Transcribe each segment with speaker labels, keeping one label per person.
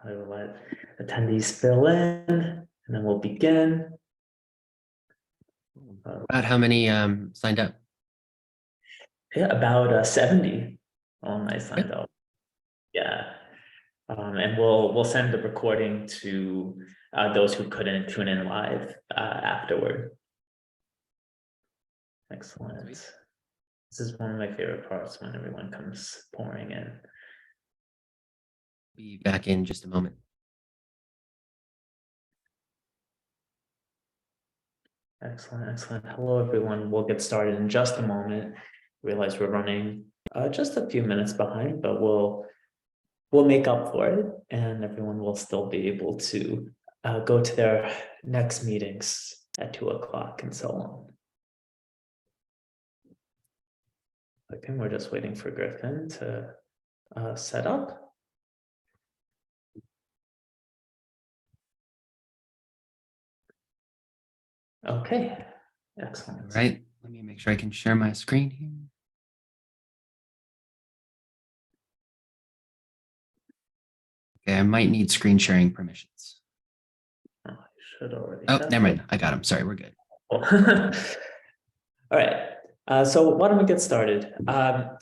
Speaker 1: I will let attendees fill in, and then we'll begin.
Speaker 2: About how many signed up?
Speaker 1: Yeah, about 70 alumni signed
Speaker 2: Good.
Speaker 1: up. Yeah, and we'll send the recording to those who couldn't tune in live afterward. Excellent.
Speaker 2: Sweet.
Speaker 1: This is one of my favorite parts when everyone comes pouring in.
Speaker 2: Be back in just a moment.
Speaker 1: Excellent, excellent. Hello, everyone. We'll get started in just a moment. Realize we're running just a few minutes behind, but we'll make up for it, and everyone will still be able to go to their next meetings at 2 o'clock and so on. I think we're just waiting for Griffin to set up. Okay, excellent.
Speaker 2: All right, let me make sure I can share my screen here. Okay, I might need screen sharing permissions.
Speaker 1: Oh, I should already.
Speaker 2: Oh, never mind. I got them. Sorry, we're good.
Speaker 1: All right. So why don't we get started? How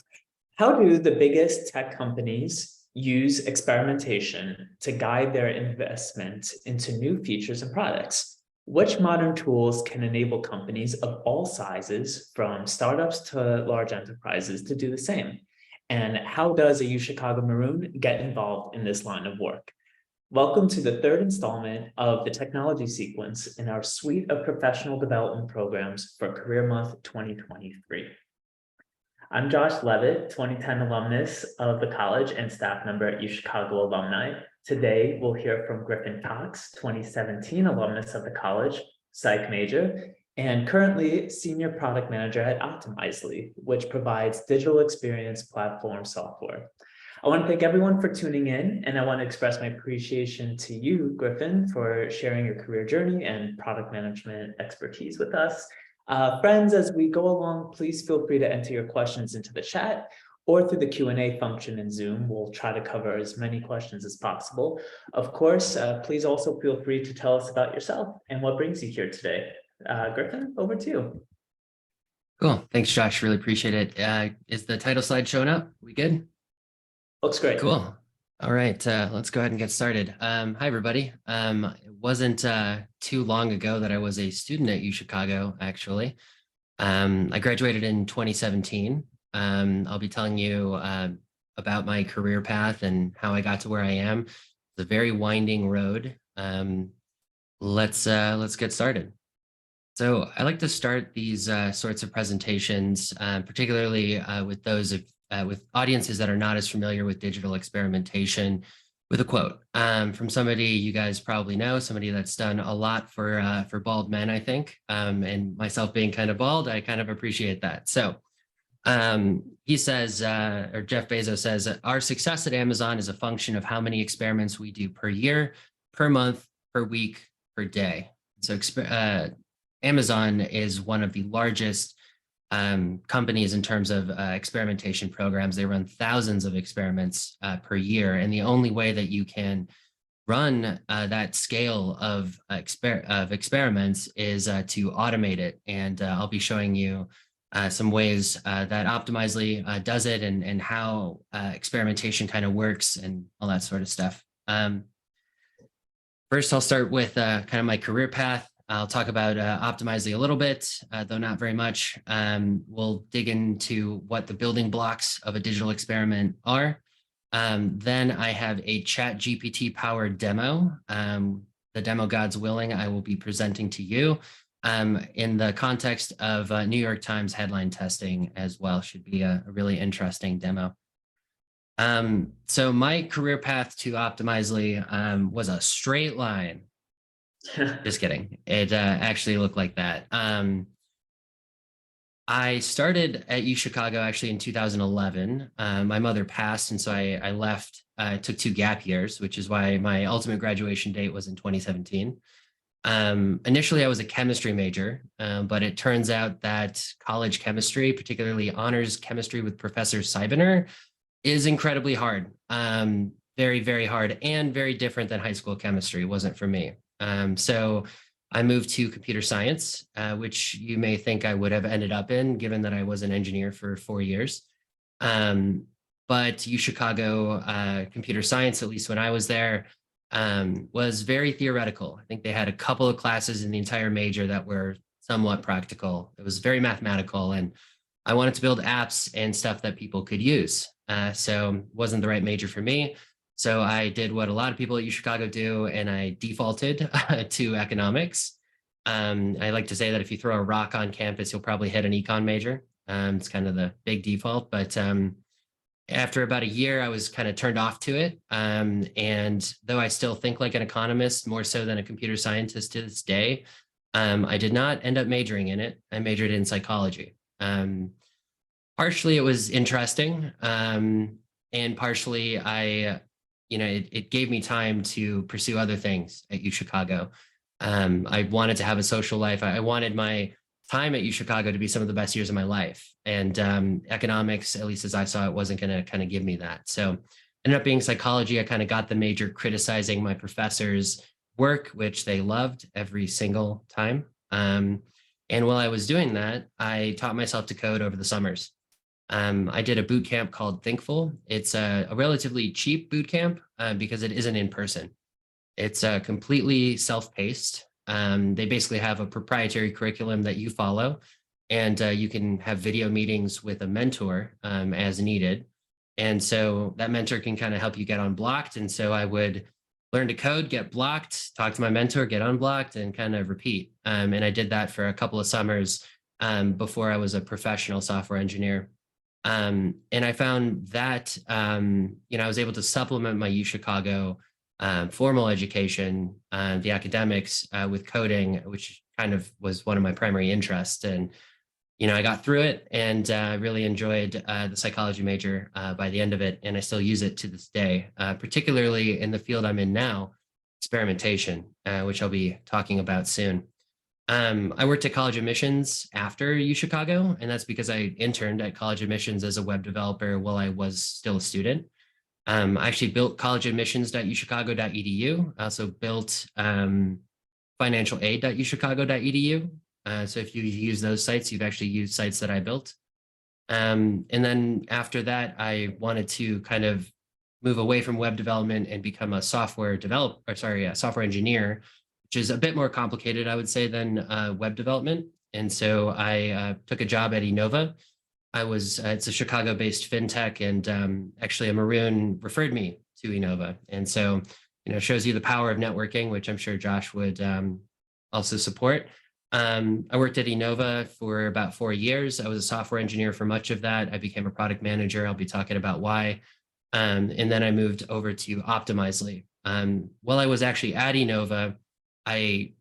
Speaker 1: do the biggest tech companies use experimentation to guide their investment into new features and products? Which modern tools can enable companies of all sizes, from startups to large enterprises, to do the same? And how does a UChicago Maroon get involved in this line of work? Welcome to the third installment of the technology sequence in our suite of professional development programs for Career Month 2023. I'm Josh Levitt, 2010 alumnus of the college and staff member at UChicago alumni. Today, we'll hear from Griffin Cox, 2017 alumnus of the college, psych major, and currently senior product manager at Optimizely, which provides digital experience platform software. I want to thank everyone for tuning in, and I want to express my appreciation to you, Griffin, for sharing your career journey and product management expertise with us. Friends, as we go along, please feel free to enter your questions into the chat or through the Q&A function in Zoom. We'll try to cover as many questions as possible. Of course, please also feel free to tell us about yourself and what brings you here today. Griffin, over to you.
Speaker 2: Cool. Thanks, Josh. Really appreciate it. Is the title slide showing up? We good?
Speaker 1: Looks great.
Speaker 2: Cool. All right, let's go ahead and get started. Hi, everybody. It wasn't too long ago that I was a student at UChicago, actually. I graduated in 2017. I'll be telling you about my career path and how I got to where I am. It's a very winding road. Let's get started. So I like to start these sorts of presentations, particularly with those with audiences that are not as familiar with digital experimentation, with a quote from somebody you guys probably know, somebody that's done a lot for bald men, I think, and myself being kind of bald, I kind of appreciate that. So he says, or Jeff Bezos says, our success at Amazon is a function of how many experiments we do per year, per month, per week, per day. So Amazon is one of the largest companies in terms of experimentation programs. They run thousands of experiments per year. And the only way that you can run that scale of experiments is to automate it. And I'll be showing you some ways that Optimizely does it, and how experimentation kind of works and all that sort of stuff. First, I'll start with kind of my career path. I'll talk about Optimizely a little bit, though not very much. We'll dig into what the building blocks of a digital experiment are. Then I have a ChatGPT powered demo. The demo, God's willing, I will be presenting to you in the context of New York Times headline testing as well. Should be a really interesting demo. So my career path to Optimizely was a straight line. Just kidding. It actually looked like that. I started at UChicago actually in 2011. My mother passed, and so I left. I took 2 gap years, which is why my ultimate graduation date was in 2017. Initially, I was a chemistry major, but it turns out that college chemistry, particularly honors chemistry with Professor Seibener, is incredibly hard. very, very hard and very different than high school chemistry. It wasn't for me. So I moved to computer science, which you may think I would have ended up in, given that I was an engineer for 4 years. But UChicago computer science, at least when I was there, was very theoretical. I think they had a couple of classes in the entire major that were somewhat practical. It was very mathematical, and I wanted to build apps and stuff that people could use. So it wasn't the right major for me. So I did what a lot of people at UChicago do, and I defaulted to economics. I like to say that if you throw a rock on campus, you'll probably hit an econ major. It's kind of the big default, but after about a year, I was kind of turned off to it. And though I still think like an economist, more so than a computer scientist to this day, I did not end up majoring in it. I majored in psychology. Partially it was interesting, and partially it gave me time to pursue other things at UChicago. I wanted to have a social life. I wanted my time at UChicago to be some of the best years of my life. And economics, at least as I saw it, wasn't going to kind of give me that. So ended up being psychology. I kind of got the major criticizing my professors' work, which they loved every single time. And while I was doing that, I taught myself to code over the summers. I did a boot camp called Thinkful. It's a relatively cheap boot camp because it isn't in person. It's completely self-paced. They basically have a proprietary curriculum that you follow, and you can have video meetings with a mentor as needed. And so that mentor can kind of help you get unblocked. And so I would learn to code, get blocked, talk to my mentor, get unblocked, and kind of repeat. And I did that for a couple of summers before I was a professional software engineer. And I found that, I was able to supplement my UChicago formal education, the academics with coding, which kind of was one of my primary interests. And, I got through it and really enjoyed the psychology major by the end of it. And I still use it to this day, particularly in the field I'm in now, experimentation, which I'll be talking about soon. I worked at college admissions after UChicago, and that's because I interned at college admissions as a web developer while I was still a student. I actually built collegeadmissions.uchicago.edu. I also built financialaid.uchicago.edu. So if you use those sites, you've actually used sites that I built. And then after that, I wanted to kind of move away from web development and become a software engineer, which is a bit more complicated, I would say, than web development. And so I took a job at Enova. It's a Chicago-based fintech, and actually a Maroon referred me to Enova. And so, shows you the power of networking, which I'm sure Josh would also support. I worked at Enova for about 4 years. I was a software engineer for much of that. I became a product manager. I'll be talking about why. And then I moved over to Optimizely. While I was actually at Enova, I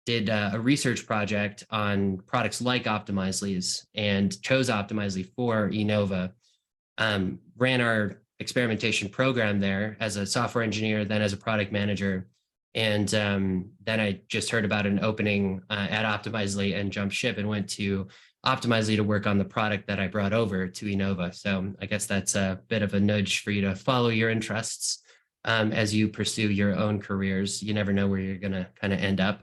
Speaker 2: did a research project on products like Optimizely's and chose Optimizely for Enova. Ran our experimentation program there as a software engineer, then as a product manager. And then I just heard about an opening at Optimizely and jumped ship and went to Optimizely to work on the product that I brought over to Enova. So I guess that's a bit of a nudge for you to follow your interests as you pursue your own careers. You never know where you're going to kind of end up.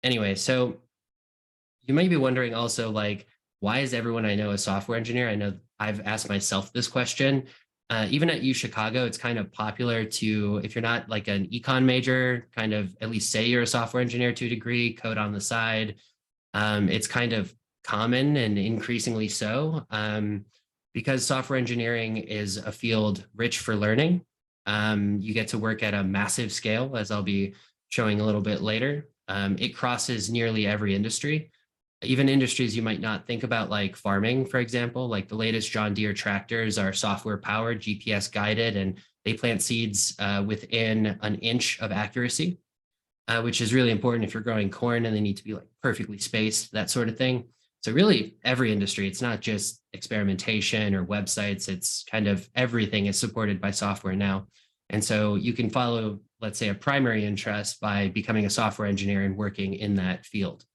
Speaker 2: Anyway, so you might be wondering also, like, why is everyone I know a software engineer? I know I've asked myself this question. Even at UChicago, it's kind of popular to, if you're not like an econ major, kind of at least say you're a software engineer to a degree, code on the side. It's kind of common and increasingly so because software engineering is a field rich for learning. You get to work at a massive scale, as I'll be showing a little bit later. It crosses nearly every industry. Even industries you might not think about, like farming, for example. Like the latest John Deere tractors are software powered, GPS guided, and they plant seeds within an inch of accuracy, which is really important if you're growing corn and they need to be like perfectly spaced, that sort of thing. So really every industry, it's not just experimentation or websites, it's kind of everything is supported by software now. And so you can follow, let's say, a primary interest by becoming a software engineer and working in that field.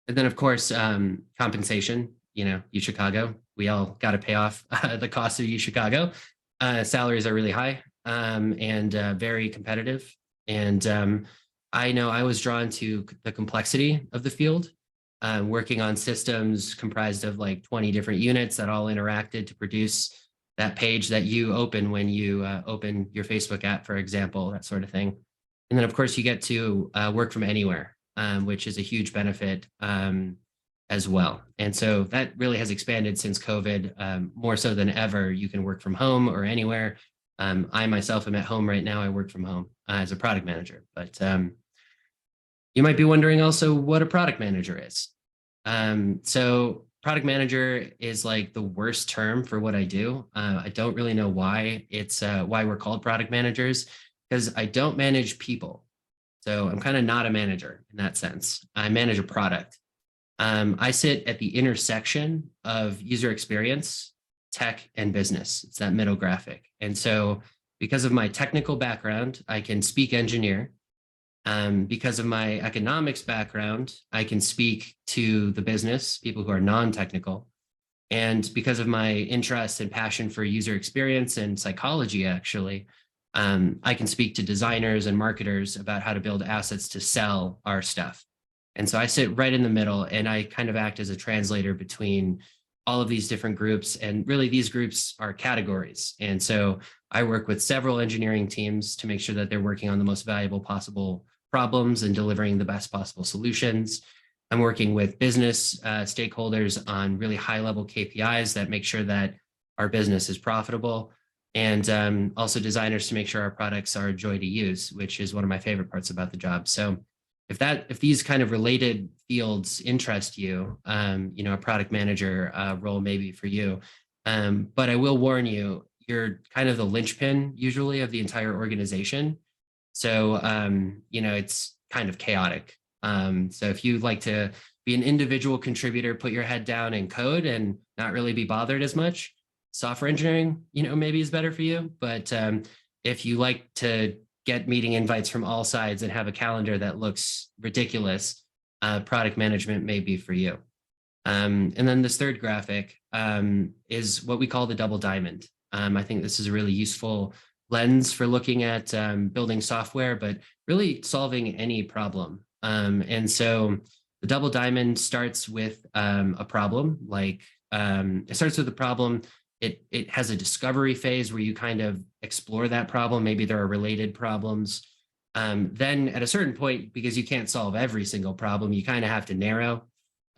Speaker 2: And then, of course, compensation, UChicago, we all got to pay off the cost of UChicago. Salaries are really high and very competitive. And I know I was drawn to the complexity of the field, working on systems comprised of like 20 different units that all interacted to produce that page that you open when you open your Facebook app, for example, that sort of thing. And then, of course, you get to work from anywhere, which is a huge benefit as well. And so that really has expanded since COVID, more so than ever. You can work from home or anywhere. I myself am at home right now. I work from home as a product manager, but you might be wondering also what a product manager is. So product manager is like the worst term for what I do. I don't really know why why we're called product managers, because I don't manage people. So I'm kind of not a manager in that sense. I manage a product. I sit at the intersection of user experience, tech, and business. It's that middle graphic. And so because of my technical background, I can speak engineer. Because of my economics background, I can speak to the business, people who are non-technical. And because of my interest and passion for user experience and psychology, actually, I can speak to designers and marketers about how to build assets to sell our stuff. And so I sit right in the middle, and I kind of act as a translator between all of these different groups. And really, these groups are categories. And so I work with several engineering teams to make sure that they're working on the most valuable possible problems and delivering the best possible solutions. I'm working with business stakeholders on really high-level KPIs that make sure that our business is profitable, and also designers to make sure our products are a joy to use, which is one of my favorite parts about the job. So if these kind of related fields interest you, a product manager role may be for you. But I will warn you, you're kind of the linchpin usually of the entire organization. So, it's kind of chaotic. So if you like to be an individual contributor, put your head down and code and not really be bothered as much, software engineering, maybe is better for you. But if you like to get meeting invites from all sides and have a calendar that looks ridiculous, product management may be for you. And then this third graphic is what we call the double diamond. I think this is a really useful lens for looking at building software, but really solving any problem. And so the double diamond starts with a problem, it starts with a problem. It has a discovery phase where you kind of explore that problem. Maybe there are related problems. Then at a certain point, because you can't solve every single problem, you kind of have to narrow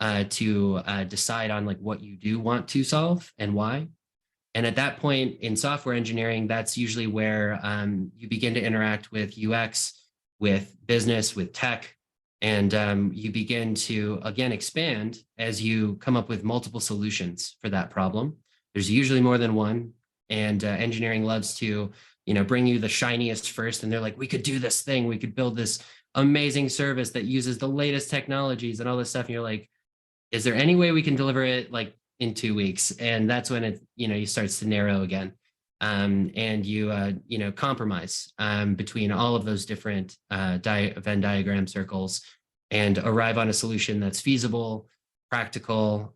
Speaker 2: to decide on what you do want to solve and why. And at that point in software engineering, that's usually where you begin to interact with UX, with business, with tech, and you begin to, again, expand as you come up with multiple solutions for that problem. There's usually more than one, and engineering loves to, bring you the shiniest first, and they're like, we could do this thing, we could build this amazing service that uses the latest technologies and all this stuff, and you're like, is there any way we can deliver it in 2 weeks? And that's when it starts to narrow again, and you compromise between all of those different Venn diagram circles and arrive on a solution that's feasible, practical,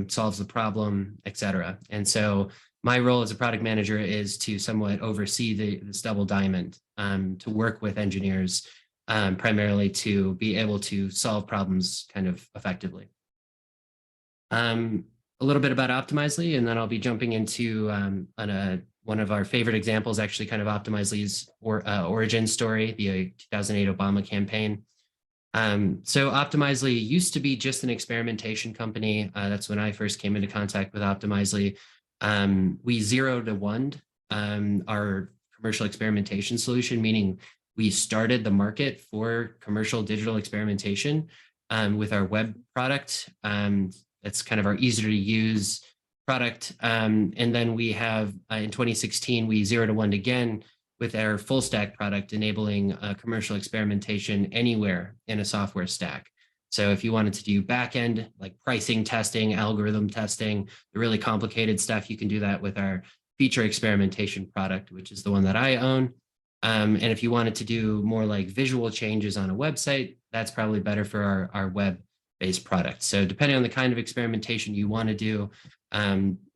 Speaker 2: solves the problem, etc. And so my role as a product manager is to somewhat oversee this double diamond, to work with engineers primarily to be able to solve problems kind of effectively. A little bit about Optimizely, and then I'll be jumping into one of our favorite examples, actually kind of Optimizely's origin story, the 2008 Obama campaign. So Optimizely used to be just an experimentation company. That's when I first came into contact with Optimizely. We 0 to 1 our commercial experimentation solution, meaning we started the market for commercial digital experimentation with our web product. That's kind of our easier to use product. And then we have in 2016, we 0 to 1 again with our full stack product, enabling commercial experimentation anywhere in a software stack. So if you wanted to do backend, like pricing testing, algorithm testing, the really complicated stuff, you can do that with our feature experimentation product, which is the one that I own. And if you wanted to do more like visual changes on a website, that's probably better for our web based product. So depending on the kind of experimentation you want to do,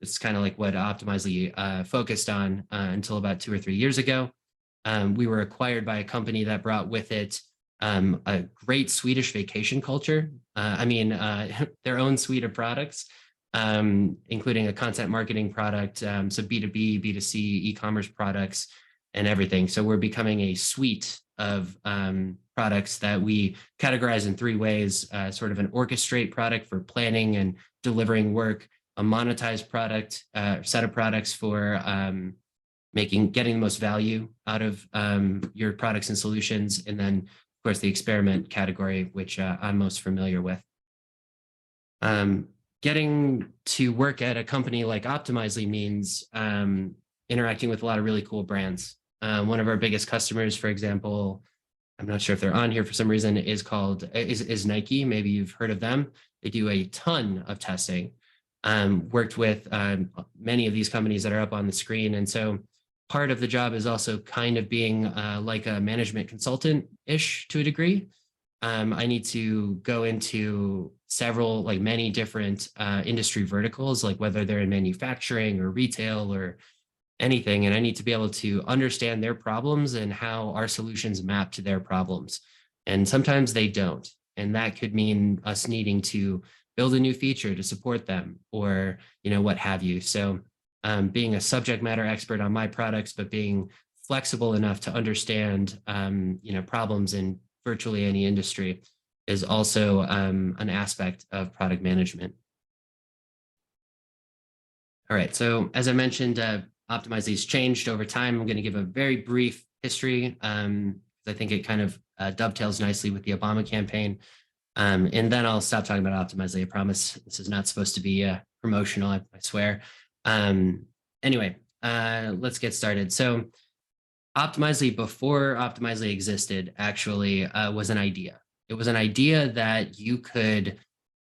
Speaker 2: it's kind of like what Optimizely focused on until about 2 or 3 years ago. We were acquired by a company that brought with it a great Swedish vacation culture. Their own suite of products, including a content marketing product, so B2B, B2C, e-commerce products, and everything. So we're becoming a suite of products that we categorize in 3 ways: sort of an orchestrate product for planning and delivering work, a monetized product, set of products for getting the most value out of your products and solutions, and then, of course, the experiment category, which I'm most familiar with. Getting to work at a company like Optimizely means interacting with a lot of really cool brands. One of our biggest customers, for example, I'm not sure if they're on here for some reason, is Nike. Maybe you've heard of them. They do a ton of testing. Worked with many of these companies that are up on the screen. And so part of the job is also kind of being like a management consultant-ish to a degree. I need to go into many different industry verticals, like whether they're in manufacturing or retail or anything. And I need to be able to understand their problems and how our solutions map to their problems. And sometimes they don't. And that could mean us needing to build a new feature to support them, or, what have you. So being a subject matter expert on my products, but being flexible enough to understand, problems in virtually any industry is also an aspect of product management. All right, so as I mentioned, Optimizely's changed over time. I'm going to give a very brief history. I think it kind of dovetails nicely with the Obama campaign. And then I'll stop talking about Optimizely. I promise this is not supposed to be promotional, I swear. Anyway, let's get started. So Optimizely, before Optimizely existed, actually was an idea. It was an idea that you could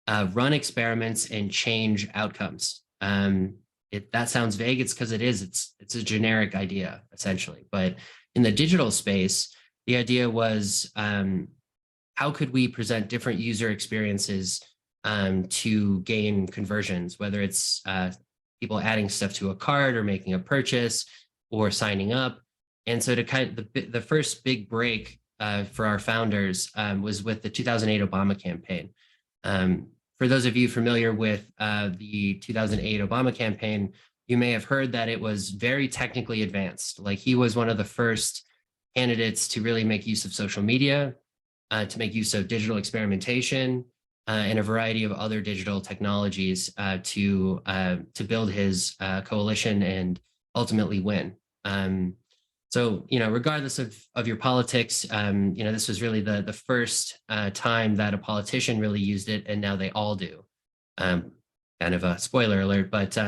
Speaker 2: run experiments and change outcomes. That sounds vague. It's because it is. It's a generic idea, essentially. But in the digital space, the idea was, how could we present different user experiences to gain conversions, whether it's people adding stuff to a cart or making a purchase or signing up. And so the first big break for our founders was with the 2008 Obama campaign. For those of you familiar with the 2008 Obama campaign, you may have heard that it was very technically advanced. Like, he was one of the first candidates to really make use of social media, to make use of digital experimentation, and a variety of other digital technologies to build his coalition and ultimately win. So, regardless of your politics, this was really the first time that a politician really used it, and now they all do. Kind of a spoiler alert, but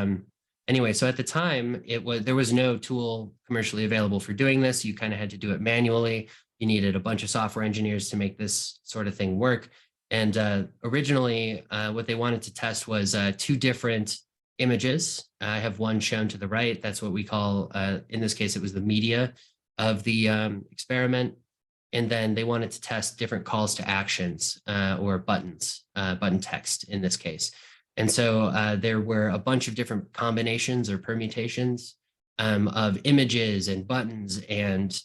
Speaker 2: anyway, so at the time, there was no tool commercially available for doing this. You kind of had to do it manually. You needed a bunch of software engineers to make this sort of thing work. And originally, what they wanted to test was 2 different images. I have one shown to the right. That's what we call, in this case, it was the media of the experiment. And then they wanted to test different calls to actions or buttons, button text in this case. And so there were a bunch of different combinations or permutations of images and buttons. And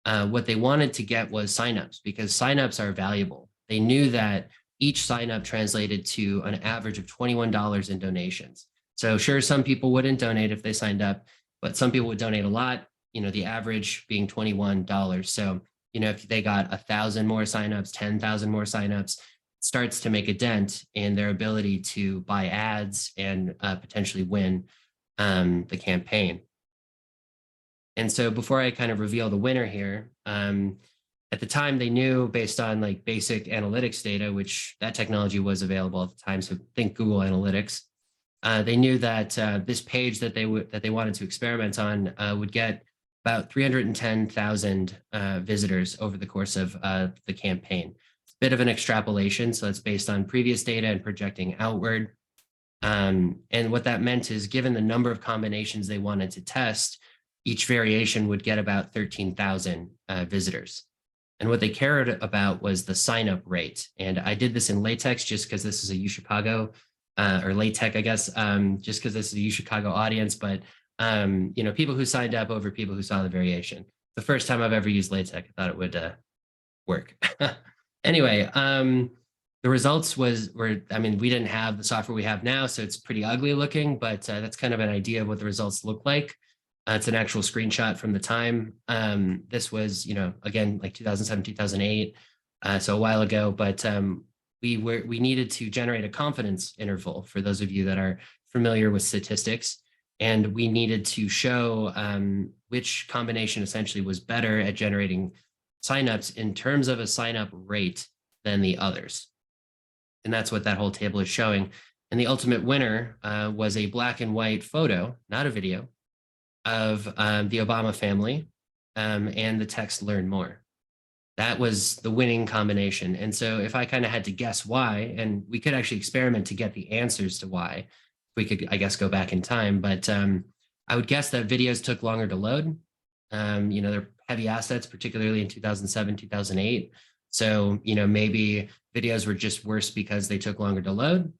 Speaker 2: what they wanted to get was signups, because signups are valuable. They knew that each signup translated to an average of $21 in donations. So sure, some people wouldn't donate if they signed up, but some people would donate a lot, the average being $21. So, if they got 1,000 more signups, 10,000 more signups, it starts to make a dent in their ability to buy ads and potentially win the campaign. And so before I kind of reveal the winner here, at the time they knew, based on like basic analytics data, which that technology was available at the time, so think Google Analytics, they knew that this page that they wanted to experiment on would get about 310,000 visitors over the course of the campaign. It's a bit of an extrapolation, so it's based on previous data and projecting outward. And what that meant is, given the number of combinations they wanted to test, each variation would get about 13,000 visitors. And what they cared about was the sign-up rate. And I did this in LaTeX just because this is a UChicago, or LaTeX, I guess, just because this is a UChicago audience, but people who signed up over people who saw the variation. The first time I've ever used LaTeX, I thought it would work. Anyway, the results were, I mean, we didn't have the software we have now, so it's pretty ugly looking, but that's kind of an idea of what the results look like. It's an actual screenshot from the time. This was, again, like 2007, 2008, so a while ago, but we needed to generate a confidence interval for those of you that are familiar with statistics. And we needed to show which combination essentially was better at generating signups in terms of a signup rate than the others. And that's what that whole table is showing. And the ultimate winner was a black and white photo, not a video, of the Obama family and the text "Learn More." That was the winning combination. And so if I kind of had to guess why, and we could actually experiment to get the answers to why, we could, I guess, go back in time, but I would guess that videos took longer to load. They're heavy assets, particularly in 2007, 2008. So, maybe videos were just worse because they took longer to load.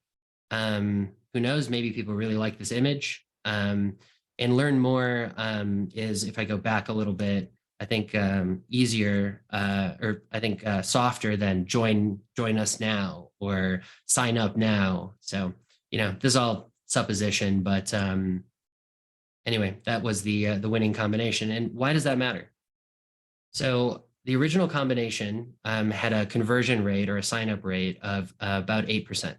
Speaker 2: Who knows? Maybe people really like this image. And Learn More is, if I go back a little bit, I think easier, or I think softer than join us now or sign up now. So, this is all supposition, but anyway, that was the winning combination. And why does that matter? So the original combination had a conversion rate or a sign-up rate of about 8%. So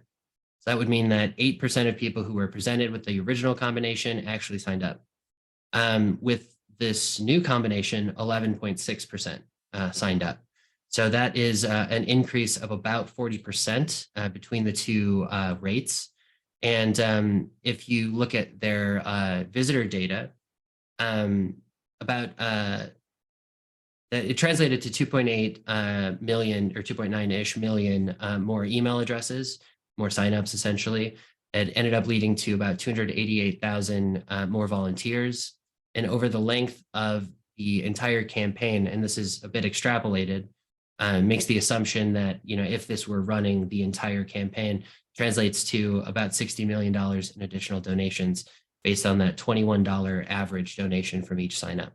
Speaker 2: that would mean that 8% of people who were presented with the original combination actually signed up. With this new combination, 11.6% signed up. So that is an increase of about 40% between the two rates. And if you look at their visitor data, it translated to 2.8 million or 2.9-ish million more email addresses, more signups essentially. It ended up leading to about 288,000 more volunteers. And over the length of the entire campaign, and this is a bit extrapolated, makes the assumption that, if this were running the entire campaign, translates to about $60 million in additional donations based on that $21 average donation from each signup.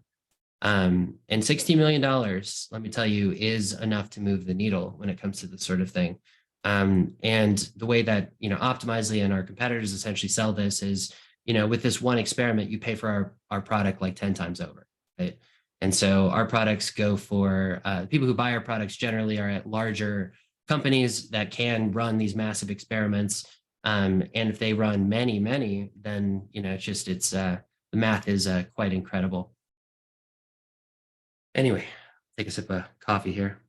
Speaker 2: And $60 million, let me tell you, is enough to move the needle when it comes to this sort of thing. And the way that, Optimizely and our competitors essentially sell this is, with this one experiment, you pay for our product like 10 times over, right? And so our products go for, people who buy our products generally are at larger companies that can run these massive experiments. And if they run many, then, the math is quite incredible. Anyway, take a sip of coffee here.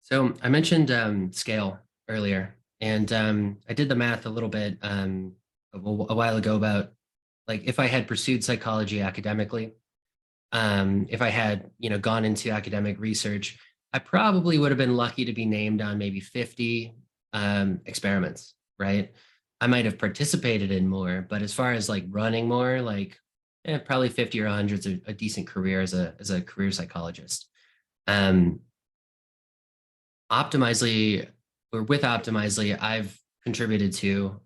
Speaker 2: So I mentioned scale earlier, and I did the math a little bit a while ago about, like, if I had pursued psychology academically, if I had, gone into academic research, I probably would have been lucky to be named on maybe 50 experiments, right? I might have participated in more, but as far as like running more, like probably 50 or 100 is a decent career as a career psychologist. Optimizely, or with Optimizely, I've contributed to,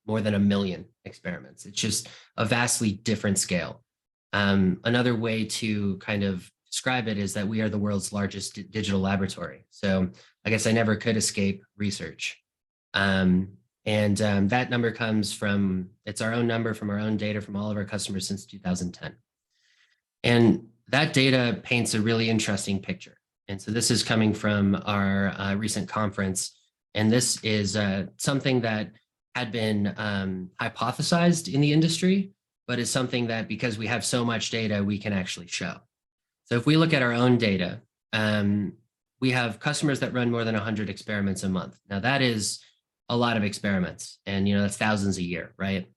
Speaker 2: more than 1 million experiments. It's just a vastly different scale. Another way to kind of describe it is that we are the world's largest digital laboratory. So I guess I never could escape research. That number comes from, it's our own number from our own data from all of our customers since 2010. And that data paints a really interesting picture. And so this is coming from our recent conference. And this is something that had been hypothesized in the industry, but is something that, because we have so much data, we can actually show. So if we look at our own data, we have customers that run more than 100 experiments a month. Now that is a lot of experiments, and that's thousands a year, right?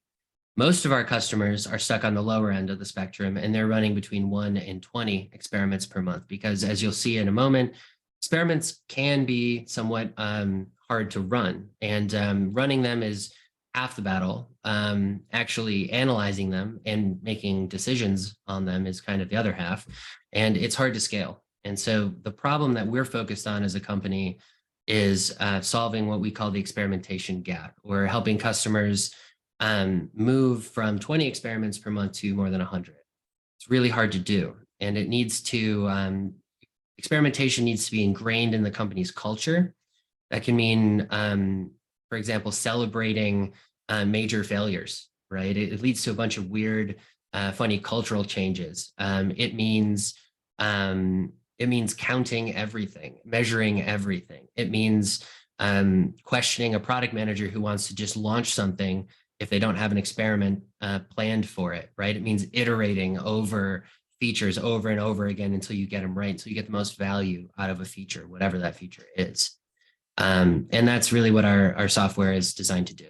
Speaker 2: Most of our customers are stuck on the lower end of the spectrum, and they're running between 1 and 20 experiments per month, because as you'll see in a moment, experiments can be somewhat hard to run, and running them is half the battle. Actually analyzing them and making decisions on them is kind of the other half, and it's hard to scale. And so the problem that we're focused on as a company is solving what we call the experimentation gap, or helping customers move from 20 experiments per month to more than 100. It's really hard to do, and it needs to experimentation needs to be ingrained in the company's culture. That can mean, for example, celebrating major failures, right? It leads to a bunch of weird, funny cultural changes. It means counting everything, measuring everything. It means questioning a product manager who wants to just launch something if they don't have an experiment planned for it, right? It means iterating over features over and over again until you get them right, until you get the most value out of a feature, whatever that feature is. And that's really what our software is designed to do.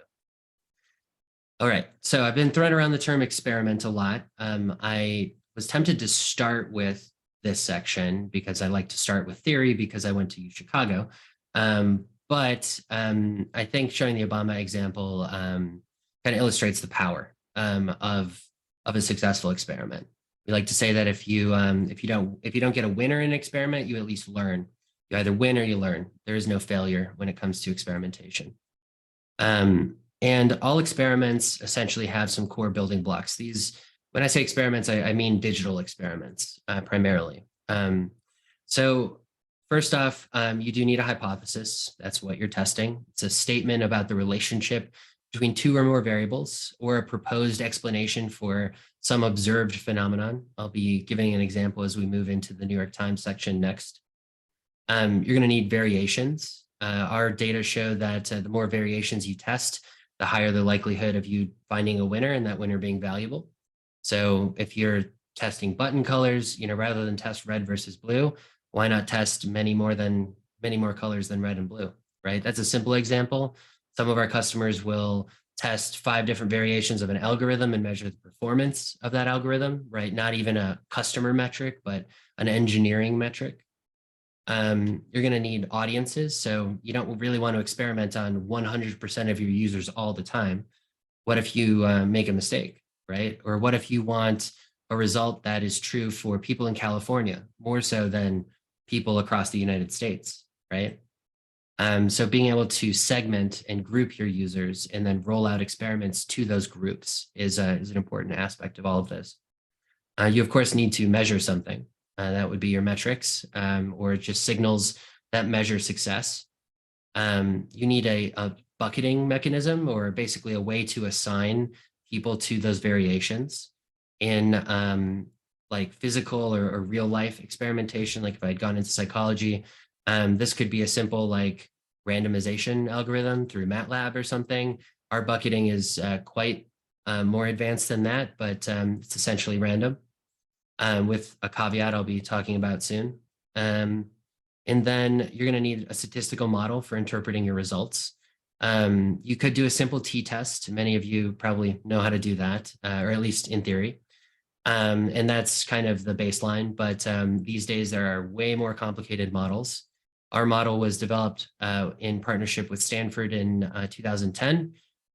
Speaker 2: All right, so I've been throwing around the term experiment a lot. I was tempted to start with this section because I like to start with theory because I went to UChicago. But I think showing the Obama example kind of illustrates the power of a successful experiment. We like to say that if you don't get a winner in an experiment, you at least learn. You either win or you learn. There is no failure when it comes to experimentation. And all experiments essentially have some core building blocks. These, when I say experiments, I mean digital experiments primarily. So first off, you do need a hypothesis. That's what you're testing. It's a statement about the relationship between two or more variables, or a proposed explanation for some observed phenomenon. I'll be giving an example as we move into the New York Times section next. You're going to need variations. Our data show that the more variations you test, the higher the likelihood of you finding a winner and that winner being valuable. So if you're testing button colors, rather than test red versus blue, why not test many more colors than red and blue, right? That's a simple example. Some of our customers will test 5 different variations of an algorithm and measure the performance of that algorithm, right? Not even a customer metric, but an engineering metric. You're going to need audiences. So you don't really want to experiment on 100% of your users all the time. What if you make a mistake, right? Or what if you want a result that is true for people in California, more so than people across the United States, right? So being able to segment and group your users and then roll out experiments to those groups is an important aspect of all of this. You, of course, need to measure something. That would be your metrics, or just signals that measure success. You need a bucketing mechanism, or basically a way to assign people to those variations. In like physical or real life experimentation, like if I had gone into psychology, this could be a simple like randomization algorithm through MATLAB or something. Our bucketing is quite more advanced than that, but it's essentially random, with a caveat I'll be talking about soon. And then you're going to need a statistical model for interpreting your results. You could do a simple t-test. Many of you probably know how to do that, or at least in theory. And that's kind of the baseline, but these days there are way more complicated models. Our model was developed in partnership with Stanford in 2010.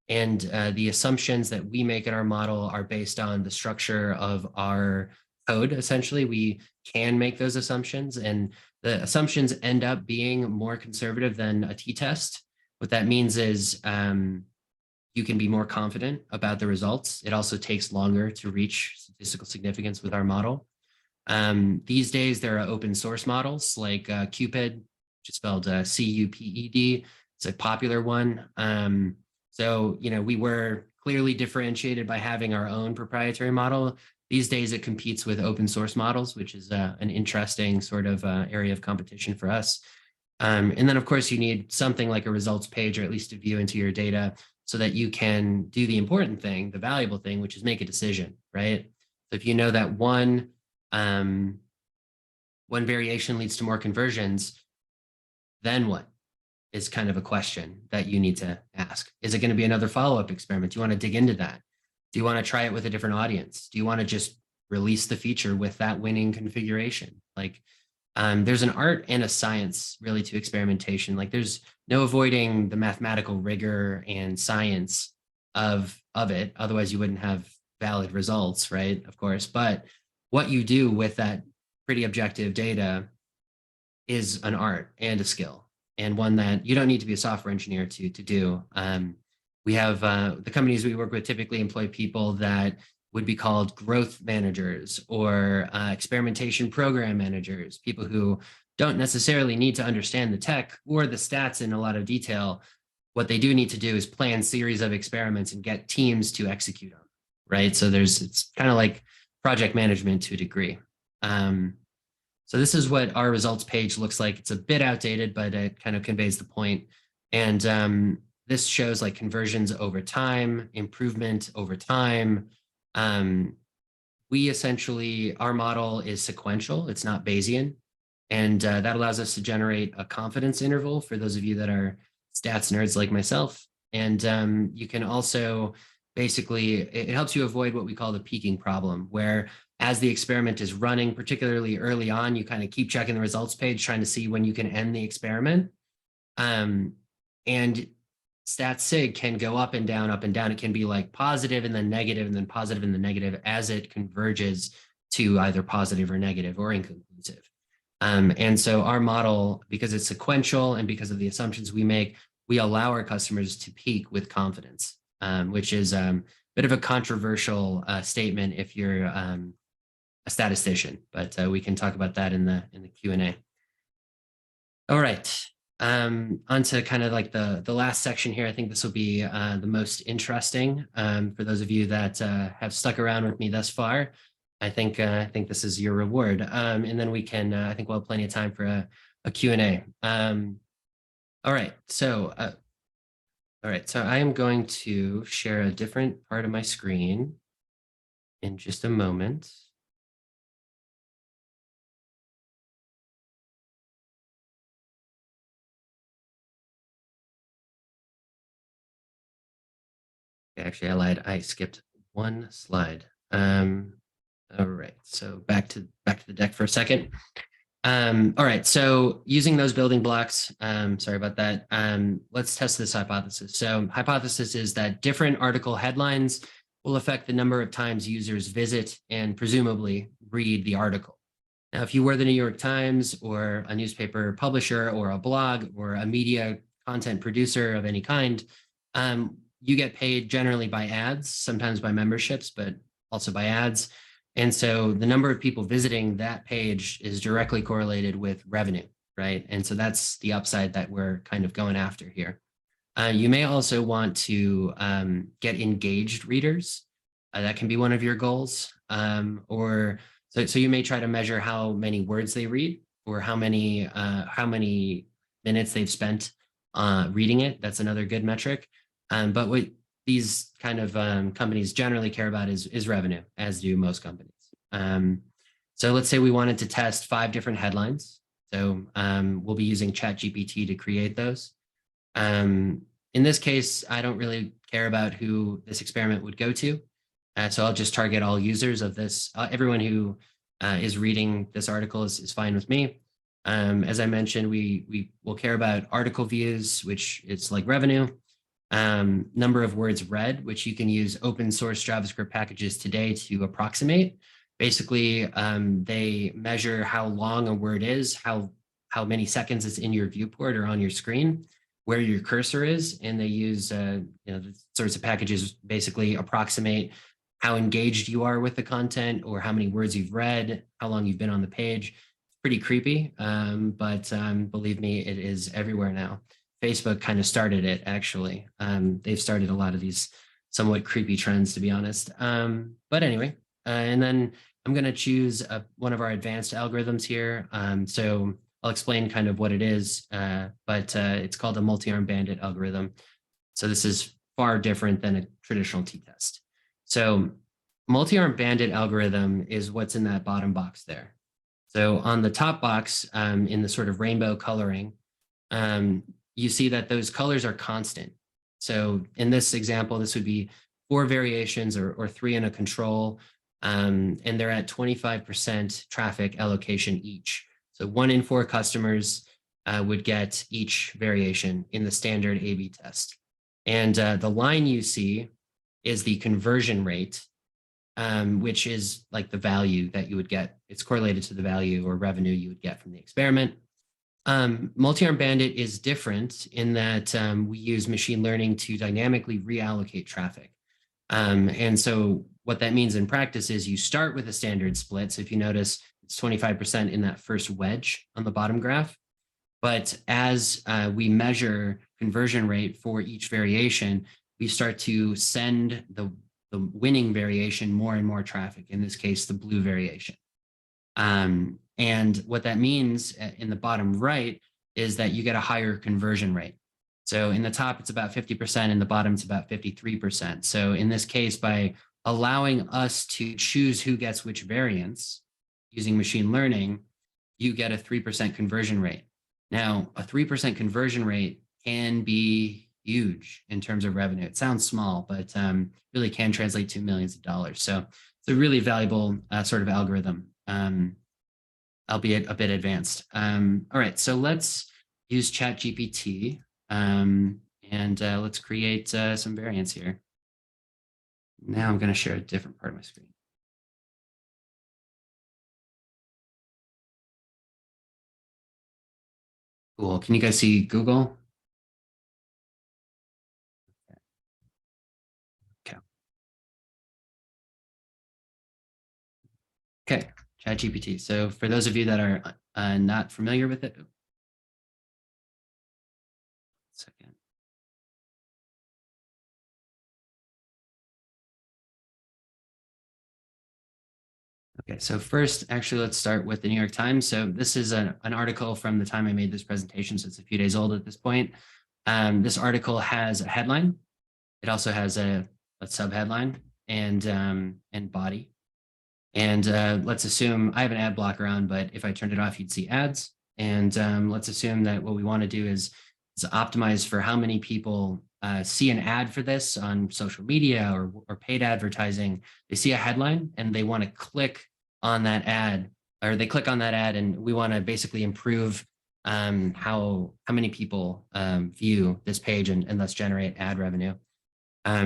Speaker 2: And the assumptions that we make in our model are based on the structure of our code. Essentially, we can make those assumptions, and the assumptions end up being more conservative than a t-test. What that means is you can be more confident about the results. It also takes longer to reach statistical significance with our model. These days, there are open source models like CUPED, which is spelled C-U-P-E-D. It's a popular one. So, we were clearly differentiated by having our own proprietary model. These days, it competes with open source models, which is an interesting sort of area of competition for us. And then, of course, you need something like a results page, or at least a view into your data, so that you can do the important thing, the valuable thing, which is make a decision, right? So if you know that one variation leads to more conversions, then what is kind of a question that you need to ask. Is it going to be another follow-up experiment? Do you want to dig into that? Do you want to try it with a different audience? Do you want to just release the feature with that winning configuration? Like, there's an art and a science really to experimentation. Like, there's no avoiding the mathematical rigor and science of it. Otherwise, you wouldn't have valid results, right? Of course. But what you do with that pretty objective data is an art and a skill, and one that you don't need to be a software engineer to do. We have the companies we work with typically employ people that would be called growth managers or experimentation program managers, people who don't necessarily need to understand the tech or the stats in a lot of detail. What they do need to do is plan series of experiments and get teams to execute them, right? So it's kind of like project management to a degree. So this is what our results page looks like. It's a bit outdated, but it kind of conveys the point. And this shows like conversions over time, improvement over time. We essentially, our model is sequential. It's not Bayesian. And that allows us to generate a confidence interval for those of you that are stats nerds like myself. And you can also basically, it helps you avoid what we call the peaking problem, where as the experiment is running, particularly early on, you kind of keep checking the results page, trying to see when you can end the experiment. And stat sig can go up and down, up and down. It can be like positive and then negative and then positive and then negative as it converges to either positive or negative or inconclusive. And so our model, because it's sequential and because of the assumptions we make, we allow our customers to peak with confidence, which is a bit of a controversial statement if you're a statistician, but we can talk about that in the Q&A. All right, onto kind of like the last section here. I think this will be the most interesting for those of you that have stuck around with me thus far. I think this is your reward, and then we can. I think we'll have plenty of time for a Q&A. All right, so I am going to share a different part of my screen in just a moment. Actually, I lied. I skipped one slide. All right, so back to the deck for a second. All right, so using those building blocks, sorry about that. Let's test this hypothesis. So hypothesis is that different article headlines will affect the number of times users visit and presumably read the article. Now, if you were the New York Times or a newspaper publisher or a blog or a media content producer of any kind, you get paid generally by ads, sometimes by memberships, but also by ads. And so the number of people visiting that page is directly correlated with revenue, right? And so that's the upside that we're kind of going after here. You may also want to get engaged readers. That can be one of your goals. So you may try to measure how many words they read or how many minutes they've spent reading it. That's another good metric. But what these kind of companies generally care about is revenue, as do most companies. So let's say we wanted to test 5 different headlines. So we'll be using ChatGPT to create those. In this case, I don't really care about who this experiment would go to. So I'll just target all users of this. Everyone who is reading this article is fine with me. As I mentioned, we will care about article views, which it's like revenue. Number of words read, which you can use open source JavaScript packages today to approximate. Basically, they measure how long a word is, how many seconds it's in your viewport or on your screen, where your cursor is, and they use the sorts of packages basically approximate how engaged you are with the content or how many words you've read, how long you've been on the page. It's pretty creepy, but believe me, it is everywhere now. Facebook kind of started it, actually. They've started a lot of these somewhat creepy trends, to be honest. But anyway, and then I'm going to choose one of our advanced algorithms here. So I'll explain kind of what it is, but it's called a multi-arm bandit algorithm. So this is far different than a traditional t-test. So multi-arm bandit algorithm is what's in that bottom box there. So on the top box, in the sort of rainbow coloring, you see that those colors are constant. So in this example, this would be 4 variations or 3 in a control, and they're at 25% traffic allocation each. So 1 in 4 customers would get each variation in the standard A/B test. And the line you see is the conversion rate, which is like the value that you would get. It's correlated to the value or revenue you would get from the experiment. Multi-arm bandit is different in that we use machine learning to dynamically reallocate traffic. And so what that means in practice is you start with a standard split. So if you notice, it's 25% in that first wedge on the bottom graph. But as we measure conversion rate for each variation, we start to send the winning variation more and more traffic, in this case, the blue variation. And what that means in the bottom right is that you get a higher conversion rate. So in the top, it's about 50%, in the bottom, it's about 53%. So in this case, by allowing us to choose who gets which variance using machine learning, you get a 3% conversion rate. Now, a 3% conversion rate can be huge in terms of revenue. It sounds small, but really can translate to millions of dollars. So it's a really valuable sort of algorithm, albeit a bit advanced. All right, so let's use ChatGPT and let's create some variants here. Now I'm going to share a different part of my screen. Cool. Can you guys see Google? Okay, ChatGPT. So for those of you that are not familiar with it, second. Okay, so first, actually, let's start with the New York Times. So this is an article from the time I made this presentation, so it's a few days old at this point. This article has a headline. It also has a subheadline and body. And let's assume I have an ad blocker on, but if I turned it off, you'd see ads. And let's assume that what we want to do is optimize for how many people see an ad for this on social media or paid advertising. They see a headline and they want to click on that ad, or they click on that ad, and we want to basically improve how many people view this page and thus generate ad revenue.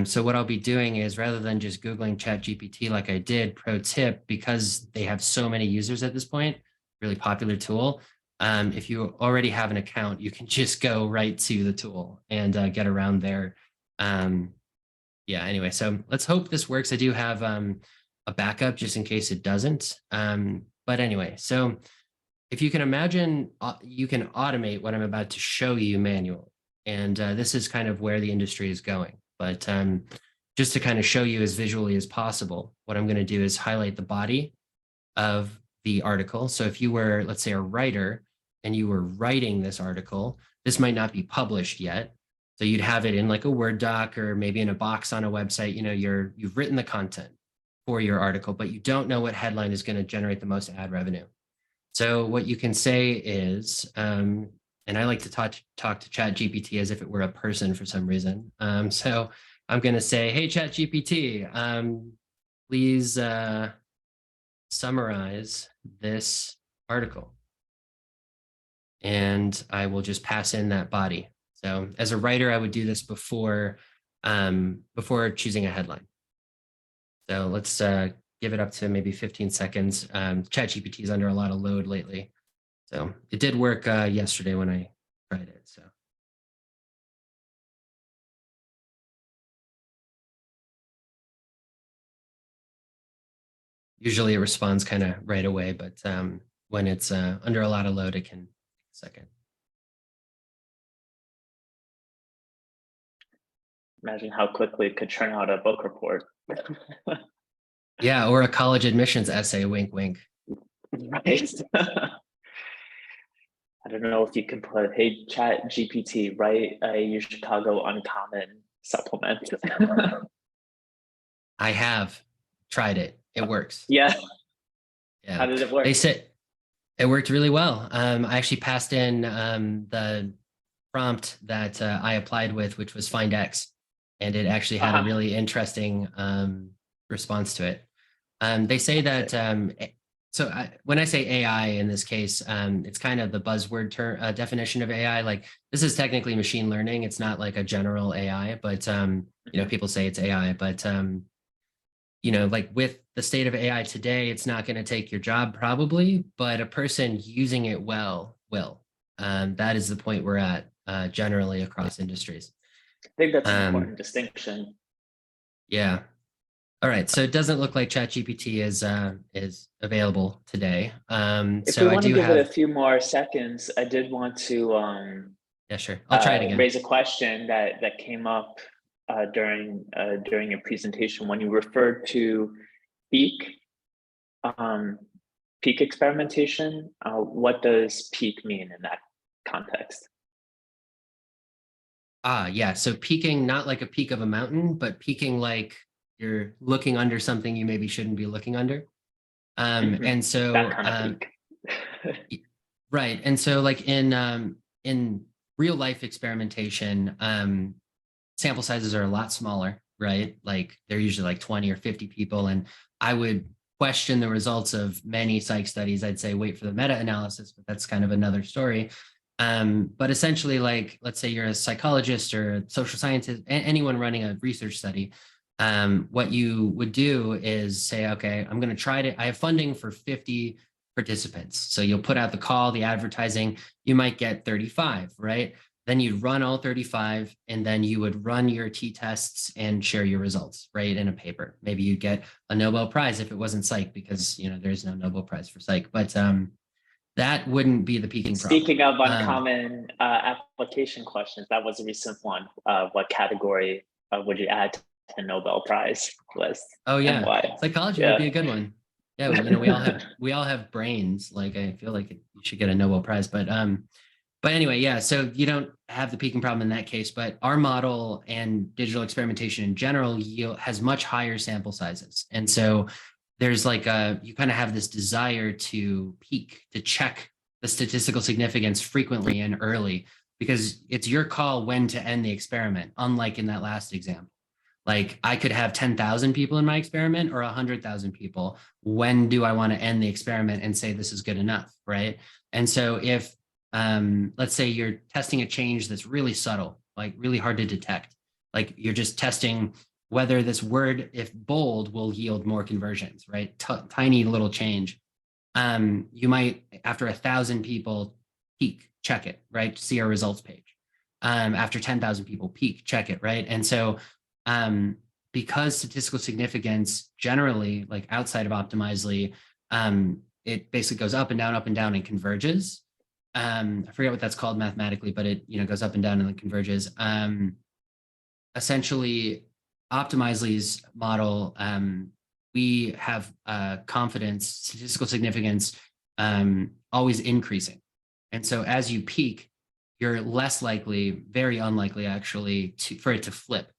Speaker 2: So what I'll be doing is, rather than just Googling ChatGPT like I did, pro tip, because they have so many users at this point, really popular tool. If you already have an account, you can just go right to the tool and get around there. Yeah, anyway, so let's hope this works. I do have a backup just in case it doesn't. But anyway, so if you can imagine, you can automate what I'm about to show you manually. And this is kind of where the industry is going. But just to kind of show you as visually as possible, what I'm going to do is highlight the body of the article. So if you were, let's say, a writer and you were writing this article, this might not be published yet. So you'd have it in like a Word doc or maybe in a box on a website. You know, you've written the content for your article, but you don't know what headline is going to generate the most ad revenue. So what you can say is, and I like to talk to ChatGPT as if it were a person for some reason. So I'm going to say, hey, ChatGPT, please summarize this article. And I will just pass in that body. So as a writer, I would do this before choosing a headline. So let's give it up to maybe 15 seconds. ChatGPT is under a lot of load lately. So it did work yesterday when I tried it. So usually it responds kind of right away, but when it's under a lot of load, it can take a second.
Speaker 1: Imagine how quickly it could churn out a book report.
Speaker 2: Yeah, or a college admissions essay, wink, wink.
Speaker 1: Right. I don't know if you can put, hey, ChatGPT, write a UChicago Uncommon supplement.
Speaker 2: I have tried it. It works.
Speaker 1: Yeah.
Speaker 2: Yeah.
Speaker 1: How did it work?
Speaker 2: They said it worked really well. I actually passed in the prompt that I applied with, which was find X, and it actually had a really interesting response to it. They say that So when I say AI in this case, it's kind of the buzzword term definition of AI. Like this is technically machine learning. It's not like a general AI, but people say it's AI. But like with the state of AI today, it's not going to take your job probably, but a person using it well will. That is the point we're at generally across industries.
Speaker 1: I think that's an important distinction.
Speaker 2: Yeah. All right. So it doesn't look like ChatGPT is available today.
Speaker 1: If
Speaker 2: So
Speaker 1: we
Speaker 2: I
Speaker 1: want to
Speaker 2: do
Speaker 1: give it a
Speaker 2: have.
Speaker 1: few more seconds, I did want to
Speaker 2: Yeah, sure. I'll try it again.
Speaker 1: raise a question that came up during your presentation when you referred to peak peak experimentation. What does peak mean in that context?
Speaker 2: Yeah. So peaking, not like a peak of a mountain, but peaking like you're looking under something you maybe shouldn't be looking under. And so
Speaker 1: that kind of peak.
Speaker 2: right. And so like in real life experimentation, sample sizes are a lot smaller, right? Like they're usually like 20 or 50 people. And I would question the results of many psych studies. I'd say wait for the meta-analysis, but that's kind of another story. But essentially, like, let's say you're a psychologist or a social scientist, anyone running a research study, what you would do is say, okay, I'm going to try to, I have funding for 50 participants. So you'll put out the call, the advertising, you might get 35, right? Then you'd run all 35, and then you would run your t-tests and share your results, right, in a paper. Maybe you'd get a Nobel Prize if it wasn't psych, because there's no Nobel Prize for psych. But that wouldn't be the peaking problem.
Speaker 1: Speaking of uncommon application questions, that was a recent one. What category would you add to Nobel Prize list?
Speaker 2: Oh yeah,
Speaker 1: why?
Speaker 2: psychology would be a good one. Yeah, we all have brains. Like I feel like you should get a Nobel Prize, but anyway, yeah. So you don't have the peaking problem in that case, but our model and digital experimentation in general has much higher sample sizes, and so there's like you kind of have this desire to peak, to check the statistical significance frequently and early, because it's your call when to end the experiment, unlike in that last example. Like I could have 10,000 people in my experiment or 100,000 people. When do I want to end the experiment and say this is good enough, right? And so if, let's say you're testing a change that's really subtle, like really hard to detect, like you're just testing whether this word, if bold, will yield more conversions, right? Tiny little change. You might, after 1,000 people, peak, check it, right? See our results page. After 10,000 people, peak, check it, right? And so because statistical significance generally, like outside of Optimizely, it basically goes up and down and converges. I forget what that's called mathematically, but it goes up and down and then converges. Essentially, Optimizely's model, we have confidence, statistical significance always increasing. And so as you peak, you're less likely, very unlikely actually, for it to flip.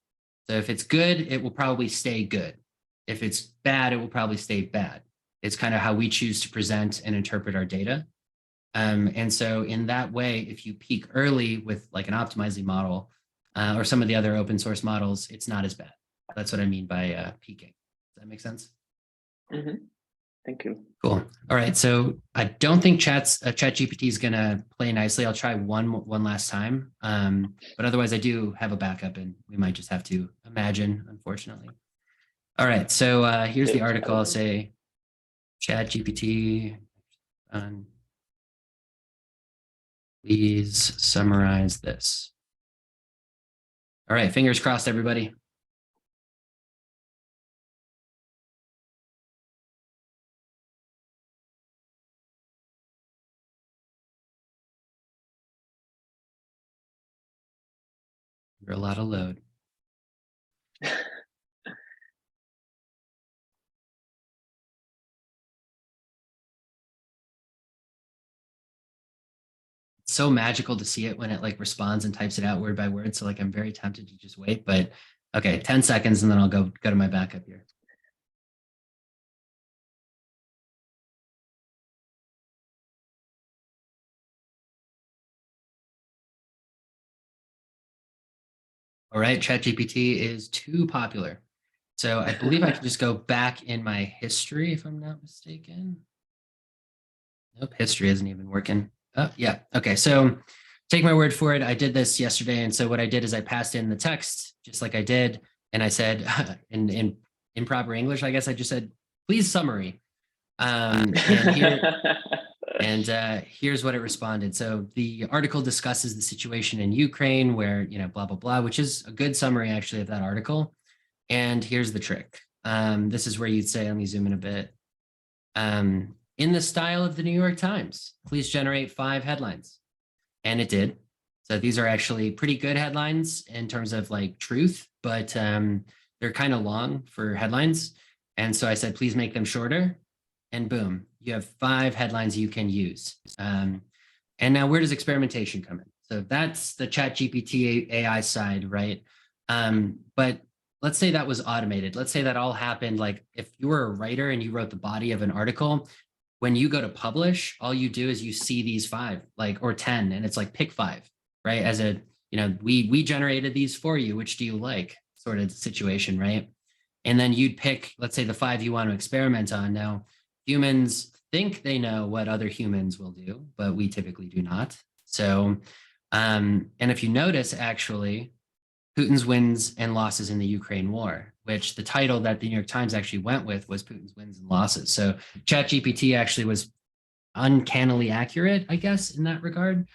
Speaker 2: So if it's good, it will probably stay good. If it's bad, it will probably stay bad. It's kind of how we choose to present and interpret our data. And so in that way, if you peak early with like an Optimizely model or some of the other open source models, it's not as bad. That's what I mean by peaking. Does that make sense?
Speaker 1: Mm-hmm. Thank you.
Speaker 2: Cool. All right. So I don't think ChatGPT is going to play nicely. I'll try one last time. But otherwise, I do have a backup, and we might just have to imagine, unfortunately. All right. So here's the article. I'll say ChatGPT. Please summarize this. All right. Fingers crossed, everybody. You're a lot of load. It's so magical to see it when it like responds and types it out word by word. So like I'm very tempted to just wait, but okay, 10 seconds and then I'll go to my backup here. All right, ChatGPT is too popular. So I believe I can just go back in my history if I'm not mistaken. Nope, history isn't even working. Oh, yeah. Okay, so take my word for it. I did this yesterday, and so what I did is I passed in the text just like I did, and I said in proper English, I guess I just said, "Please summary." And here's what it responded. So the article discusses the situation in Ukraine, where blah blah blah, which is a good summary actually of that article. And here's the trick. This is where you'd say, let me zoom in a bit. In the style of the New York Times, please generate 5 headlines. And it did. So these are actually pretty good headlines in terms of like truth, but they're kind of long for headlines. And so I said, please make them shorter. And boom, you have 5 headlines you can use. And now where does experimentation come in? So that's the ChatGPT AI side, right? But let's say that was automated. Let's say that all happened like if you were a writer and you wrote the body of an article, when you go to publish, all you do is you see these 5, like, or 10, and it's like pick 5, right? As a, we generated these for you. Which do you like? Sort of situation, right? And then you'd pick, let's say, the 5 you want to experiment on. Now, humans think they know what other humans will do, but we typically do not. So, and if you notice, actually, Putin's wins and losses in the Ukraine war, which the title that the New York Times actually went with was Putin's wins and losses. So ChatGPT actually was uncannily accurate, I guess, in that regard.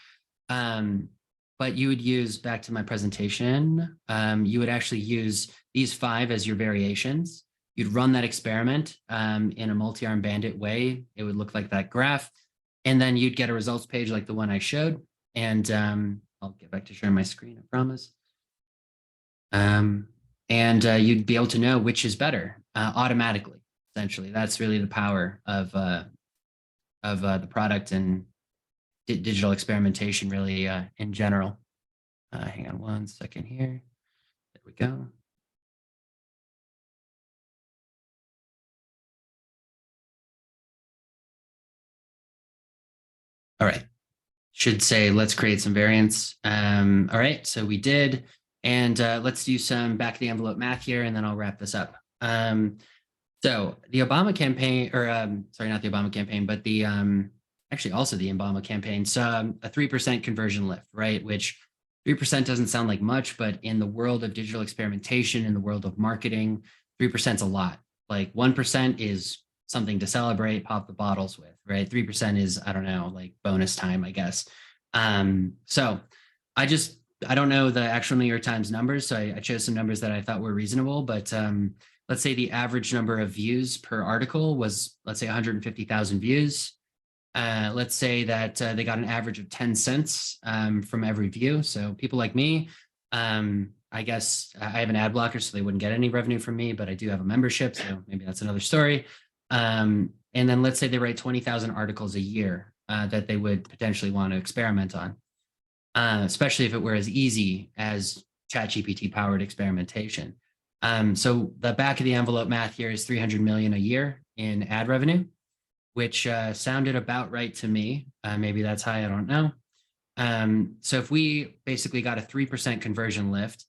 Speaker 2: But you would use, back to my presentation, you would actually use these 5 as your variations. You'd run that experiment in a multi-arm bandit way. It would look like that graph. And then you'd get a results page like the one I showed. And I'll get back to sharing my screen, I promise. You'd be able to know which is better automatically. Essentially, that's really the power of the product and digital experimentation, really, in general. Hang on one second here. There we go. All right. Should say, let's create some variants. All right, so we did. And let's do some back of the envelope math here, and then I'll wrap this up. So the Obama campaign, or sorry, not the Obama campaign, but the actually also the Obama campaign saw a 3% conversion lift, right? Which 3% doesn't sound like much, but in the world of digital experimentation, in the world of marketing, 3% is a lot. Like 1% is something to celebrate, pop the bottles with, right? 3% is, I don't know, like bonus time, I guess. So I don't know the actual New York Times numbers, so I chose some numbers that I thought were reasonable, but let's say the average number of views per article was, let's say 150,000 views. Let's say that they got an average of 10 cents from every view. So people like me, I guess I have an ad blocker, so they wouldn't get any revenue from me, but I do have a membership, so maybe that's another story. And then let's say they write 20,000 articles a year that they would potentially want to experiment on, especially if it were as easy as ChatGPT powered experimentation. So the back of the envelope math here is 300 million a year in ad revenue, which sounded about right to me. Maybe that's high, I don't know. So if we basically got a 3% conversion lift,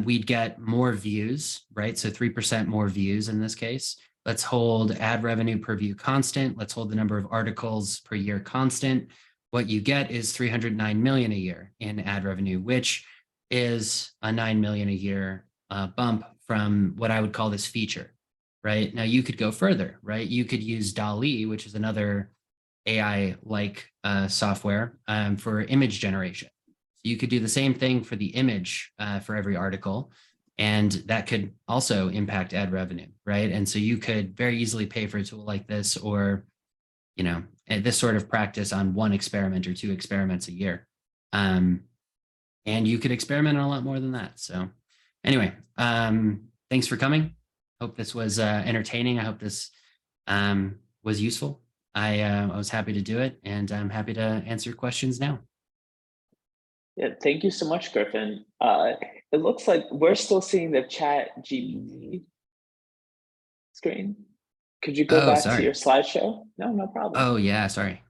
Speaker 2: we'd get more views, right? So 3% more views in this case. Let's hold ad revenue per view constant. Let's hold the number of articles per year constant. What you get is 309 million a year in ad revenue, which is a 9 million a year bump from what I would call this feature, right? Now you could go further, right? You could use DALL-E, which is another AI-like software for image generation. So you could do the same thing for the image for every article, and that could also impact ad revenue, right? And so you could very easily pay for a tool like this, or this sort of practice on 1 experiment or 2 experiments a year. And you could experiment on a lot more than that. So anyway, thanks for coming. Hope this was entertaining. I hope this was useful. I was happy to do it, and I'm happy to answer questions now.
Speaker 1: Yeah, thank you so much, Griffin. It looks like we're still seeing the ChatGPT screen. Could you go back to your slideshow? No, no problem.
Speaker 2: Oh yeah, sorry.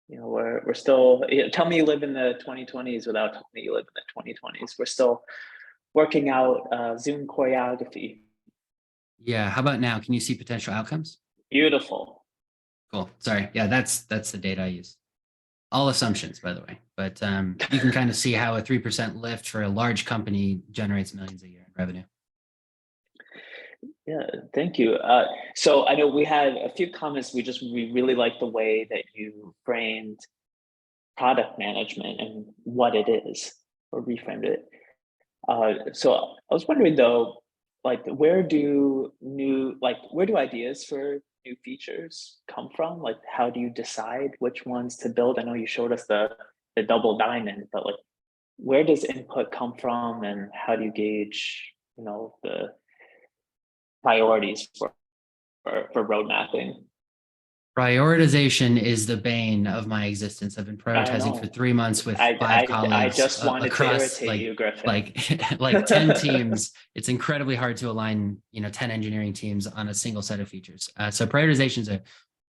Speaker 1: We're still, tell me you live in the 2020s without telling me you live in the 2020s. We're still working out Zoom choreography.
Speaker 2: Yeah, how about now? Can you see potential outcomes?
Speaker 3: Beautiful.
Speaker 2: Cool. Sorry. Yeah, that's the data I use. All assumptions, by the way, but you can kind of see how a 3% lift for a large company generates millions a year in revenue.
Speaker 3: Yeah, thank you. So I know we had a few comments. We really like the way that you framed product management and what it is, or reframed it. So I was wondering though, like where do ideas for new features come from? Like how do you decide which ones to build? I know you showed us the double diamond, but like where does input come from and how do you gauge, the priorities for road mapping?
Speaker 2: Prioritization is the bane of my existence. I've been
Speaker 3: I
Speaker 2: prioritizing for
Speaker 3: know.
Speaker 2: 3 months with
Speaker 3: I
Speaker 2: 5
Speaker 3: I, I
Speaker 2: colleagues
Speaker 3: just wanted to
Speaker 2: across
Speaker 3: irritate you, Griffin.
Speaker 2: like 10 teams. It's incredibly hard to align, 10 engineering teams on a single set of features. So prioritization is a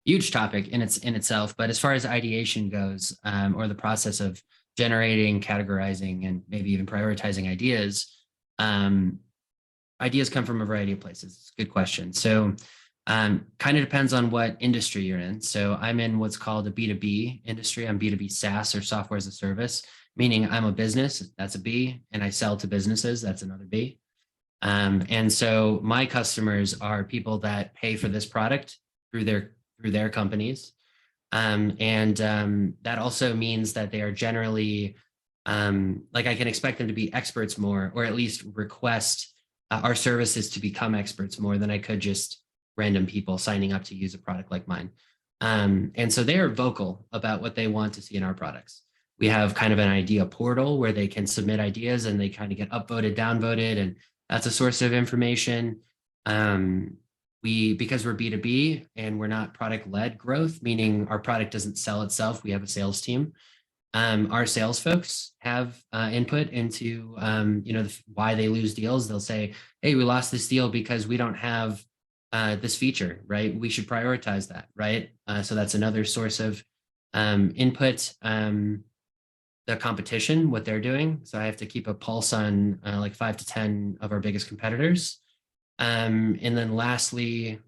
Speaker 2: huge topic in itself. But as far as ideation goes, or the process of generating, categorizing, and maybe even prioritizing ideas, ideas come from a variety of places. Good question. So kind of depends on what industry you're in. So I'm in what's called a B2B industry. I'm B2B SaaS, or software as a service, meaning I'm a business, that's a B, and I sell to businesses, that's another B. And so my customers are people that pay for this product through their companies. That also means that they are generally like I can expect them to be experts more, or at least request our services to become experts more than I could just random people signing up to use a product like mine. And so they are vocal about what they want to see in our products. We have kind of an idea portal where they can submit ideas and they kind of get upvoted, downvoted, and that's a source of information. Because we're B2B and we're not product-led growth, meaning our product doesn't sell itself, we have a sales team. Our sales folks have input into why they lose deals. They'll say, hey, we lost this deal because we don't have this feature, right? We should prioritize that, right? So that's another source of input. The competition, what they're doing. So I have to keep a pulse on like 5 to 10 of our biggest competitors. And then lastly,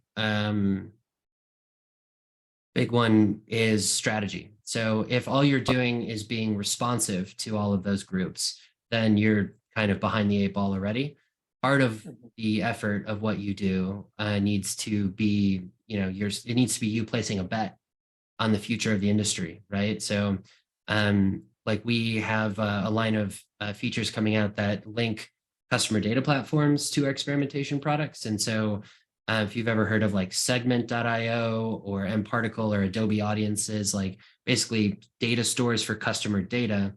Speaker 2: big one is strategy. So if all you're doing is being responsive to all of those groups, then you're kind of behind the 8 ball already. Part of the effort of what you do needs to be, it needs to be you placing a bet on the future of the industry, right? So like we have a line of features coming out that link customer data platforms to our experimentation products. And so if you've ever heard of like segment.io or mParticle or Adobe Audiences, like basically data stores for customer data,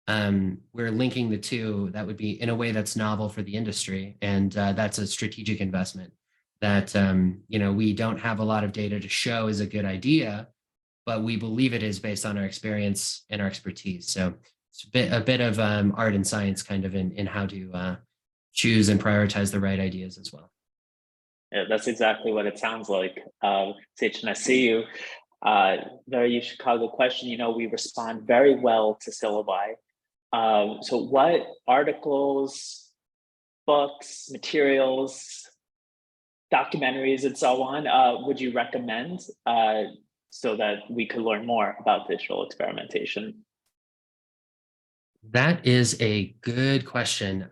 Speaker 2: we're linking the two. That would be in a way that's novel for the industry. And that's a strategic investment that, we don't have a lot of data to show is a good idea, but we believe it is based on our experience and our expertise. So it's a bit of art and science kind of in how to choose and prioritize the right ideas as well.
Speaker 3: Yeah, that's exactly what it sounds like. Sage, and I see you. Very Chicago question. We respond very well to syllabi. So what articles, books, materials, documentaries, and so on would you recommend so that we could learn more about digital experimentation?
Speaker 2: That is a good question.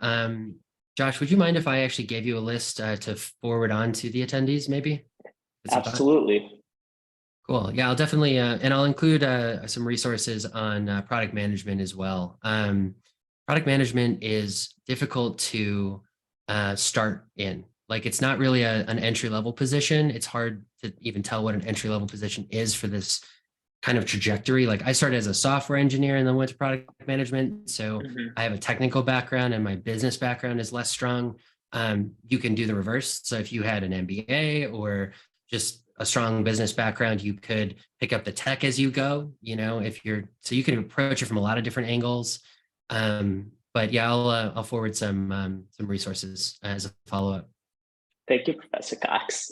Speaker 2: Josh, would you mind if I actually gave you a list to forward on to the attendees, maybe?
Speaker 3: Absolutely.
Speaker 2: Cool. Yeah, I'll definitely, and I'll include some resources on product management as well. Product management is difficult to start in. Like it's not really an entry-level position. It's hard to even tell what an entry-level position is for this kind of trajectory. Like I started as a software engineer and then went to product management. So I have a technical background and my business background is less strong. You can do the reverse. So if you had an MBA or just a strong business background, you could pick up the tech as you go, so you can approach it from a lot of different angles. But yeah, I'll forward some resources as a follow-up.
Speaker 3: Thank you, Professor Cox.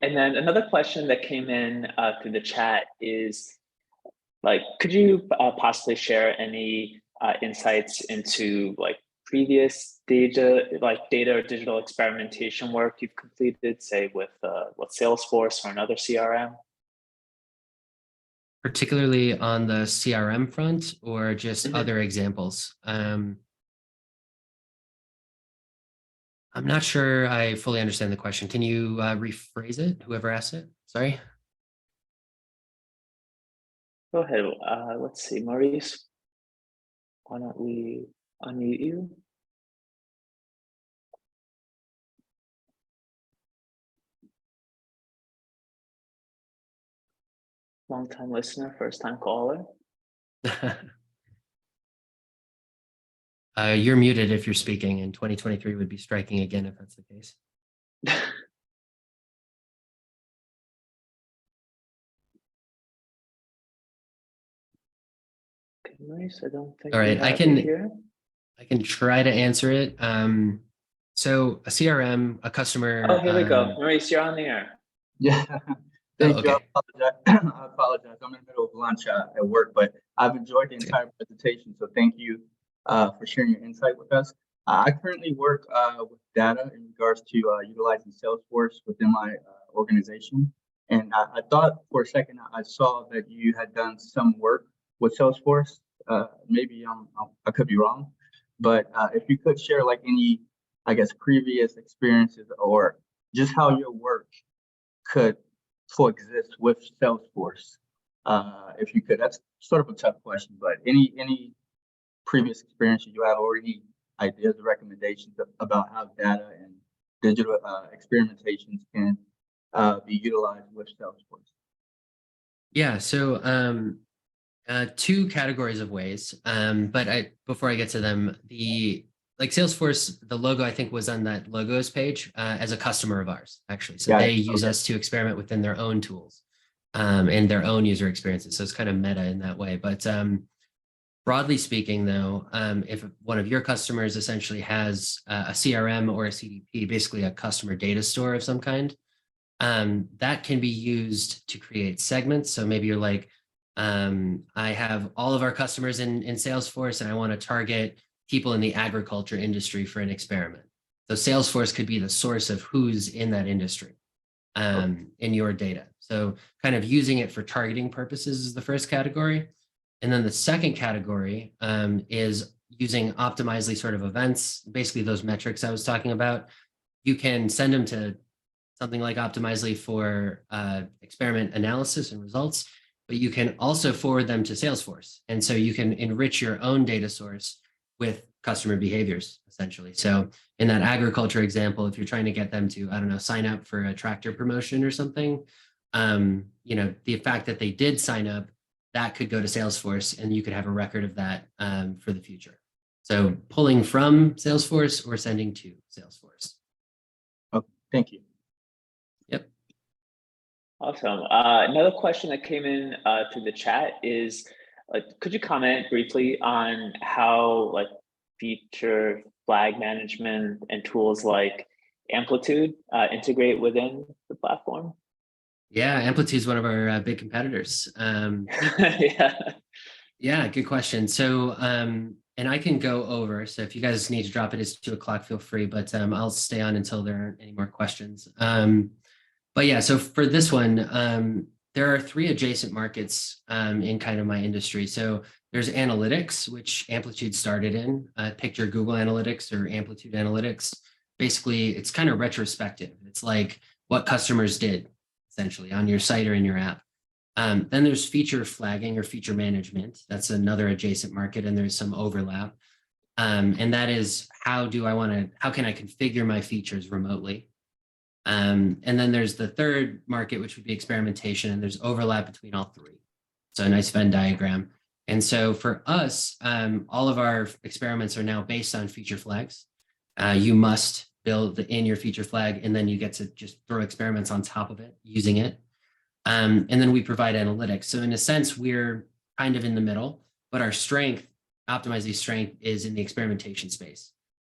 Speaker 3: And then another question that came in through the chat is, could you possibly share any insights into previous data or digital experimentation work you've completed, say with Salesforce or another CRM?
Speaker 2: Particularly on the CRM front, or just other examples? I'm not sure I fully understand the question. Can you rephrase it, whoever asked it? Sorry.
Speaker 3: Go ahead. Let's see, Maurice. Why don't we unmute you? Long-time listener, first-time caller.
Speaker 2: You're muted if you're speaking, and 2023 would be striking again if that's the case.
Speaker 3: Okay, Maurice, I don't think
Speaker 2: All right,
Speaker 3: we have you here.
Speaker 2: I can try to answer it. So a CRM, a customer.
Speaker 3: Oh, here we go. Maurice, you're on the air.
Speaker 4: Yeah, thank you.
Speaker 2: Okay.
Speaker 4: I apologize. I apologize. I'm in the middle of lunch at work, but I've enjoyed the entire presentation. So thank you for sharing your insight with us. I currently work with data in regards to utilizing Salesforce within my organization. And I thought for a second, I saw that you had done some work with Salesforce. Maybe I could be wrong, but if you could share like any, I guess, previous experiences or just how your work could coexist with Salesforce. If you could, that's sort of a tough question, but any previous experiences you have or any ideas or recommendations about how data and digital experimentations can be utilized with Salesforce?
Speaker 2: Yeah, so two categories of ways, but before I get to them, like Salesforce, the logo I think was on that logos page as a customer of ours, actually. So they use us to experiment within their own tools and their own user experiences. So it's kind of meta in that way. But broadly speaking, though, if one of your customers essentially has a CRM or a CDP, basically a customer data store of some kind, that can be used to create segments. So maybe you're like, I have all of our customers in Salesforce and I want to target people in the agriculture industry for an experiment. So Salesforce could be the source of who's in that industry in your data. So kind of using it for targeting purposes is the first category. And then the second category is using Optimizely sort of events, basically those metrics I was talking about. You can send them to something like Optimizely for experiment analysis and results, but you can also forward them to Salesforce. And so you can enrich your own data source with customer behaviors, essentially. So in that agriculture example, if you're trying to get them to, I don't know, sign up for a tractor promotion or something, the fact that they did sign up, that could go to Salesforce and you could have a record of that for the future. So pulling from Salesforce or sending to Salesforce.
Speaker 4: Oh, thank you.
Speaker 2: Yep.
Speaker 3: Awesome. Another question that came in through the chat is, could you comment briefly on how feature flag management and tools like Amplitude integrate within the platform?
Speaker 2: Yeah, Amplitude is one of our big competitors. Yeah, good question. So, and I can go over. So if you guys need to drop it, it's 2:00, feel free, but I'll stay on until there aren't any more questions. But yeah, so for this one, there are three adjacent markets in kind of my industry. So there's analytics, which Amplitude started in, picture Google Analytics or Amplitude Analytics. Basically, it's kind of retrospective. It's like what customers did, essentially, on your site or in your app. Then there's feature flagging or feature management. That's another adjacent market, and there's some overlap. And that is how can I configure my features remotely? And then there's the third market, which would be experimentation, and there's overlap between all three. So a nice Venn diagram. And so for us, all of our experiments are now based on feature flags. You must build in your feature flag, and then you get to just throw experiments on top of it, using it. And then we provide analytics. So in a sense, we're kind of in the middle, but our strength, Optimizely's strength, is in the experimentation space.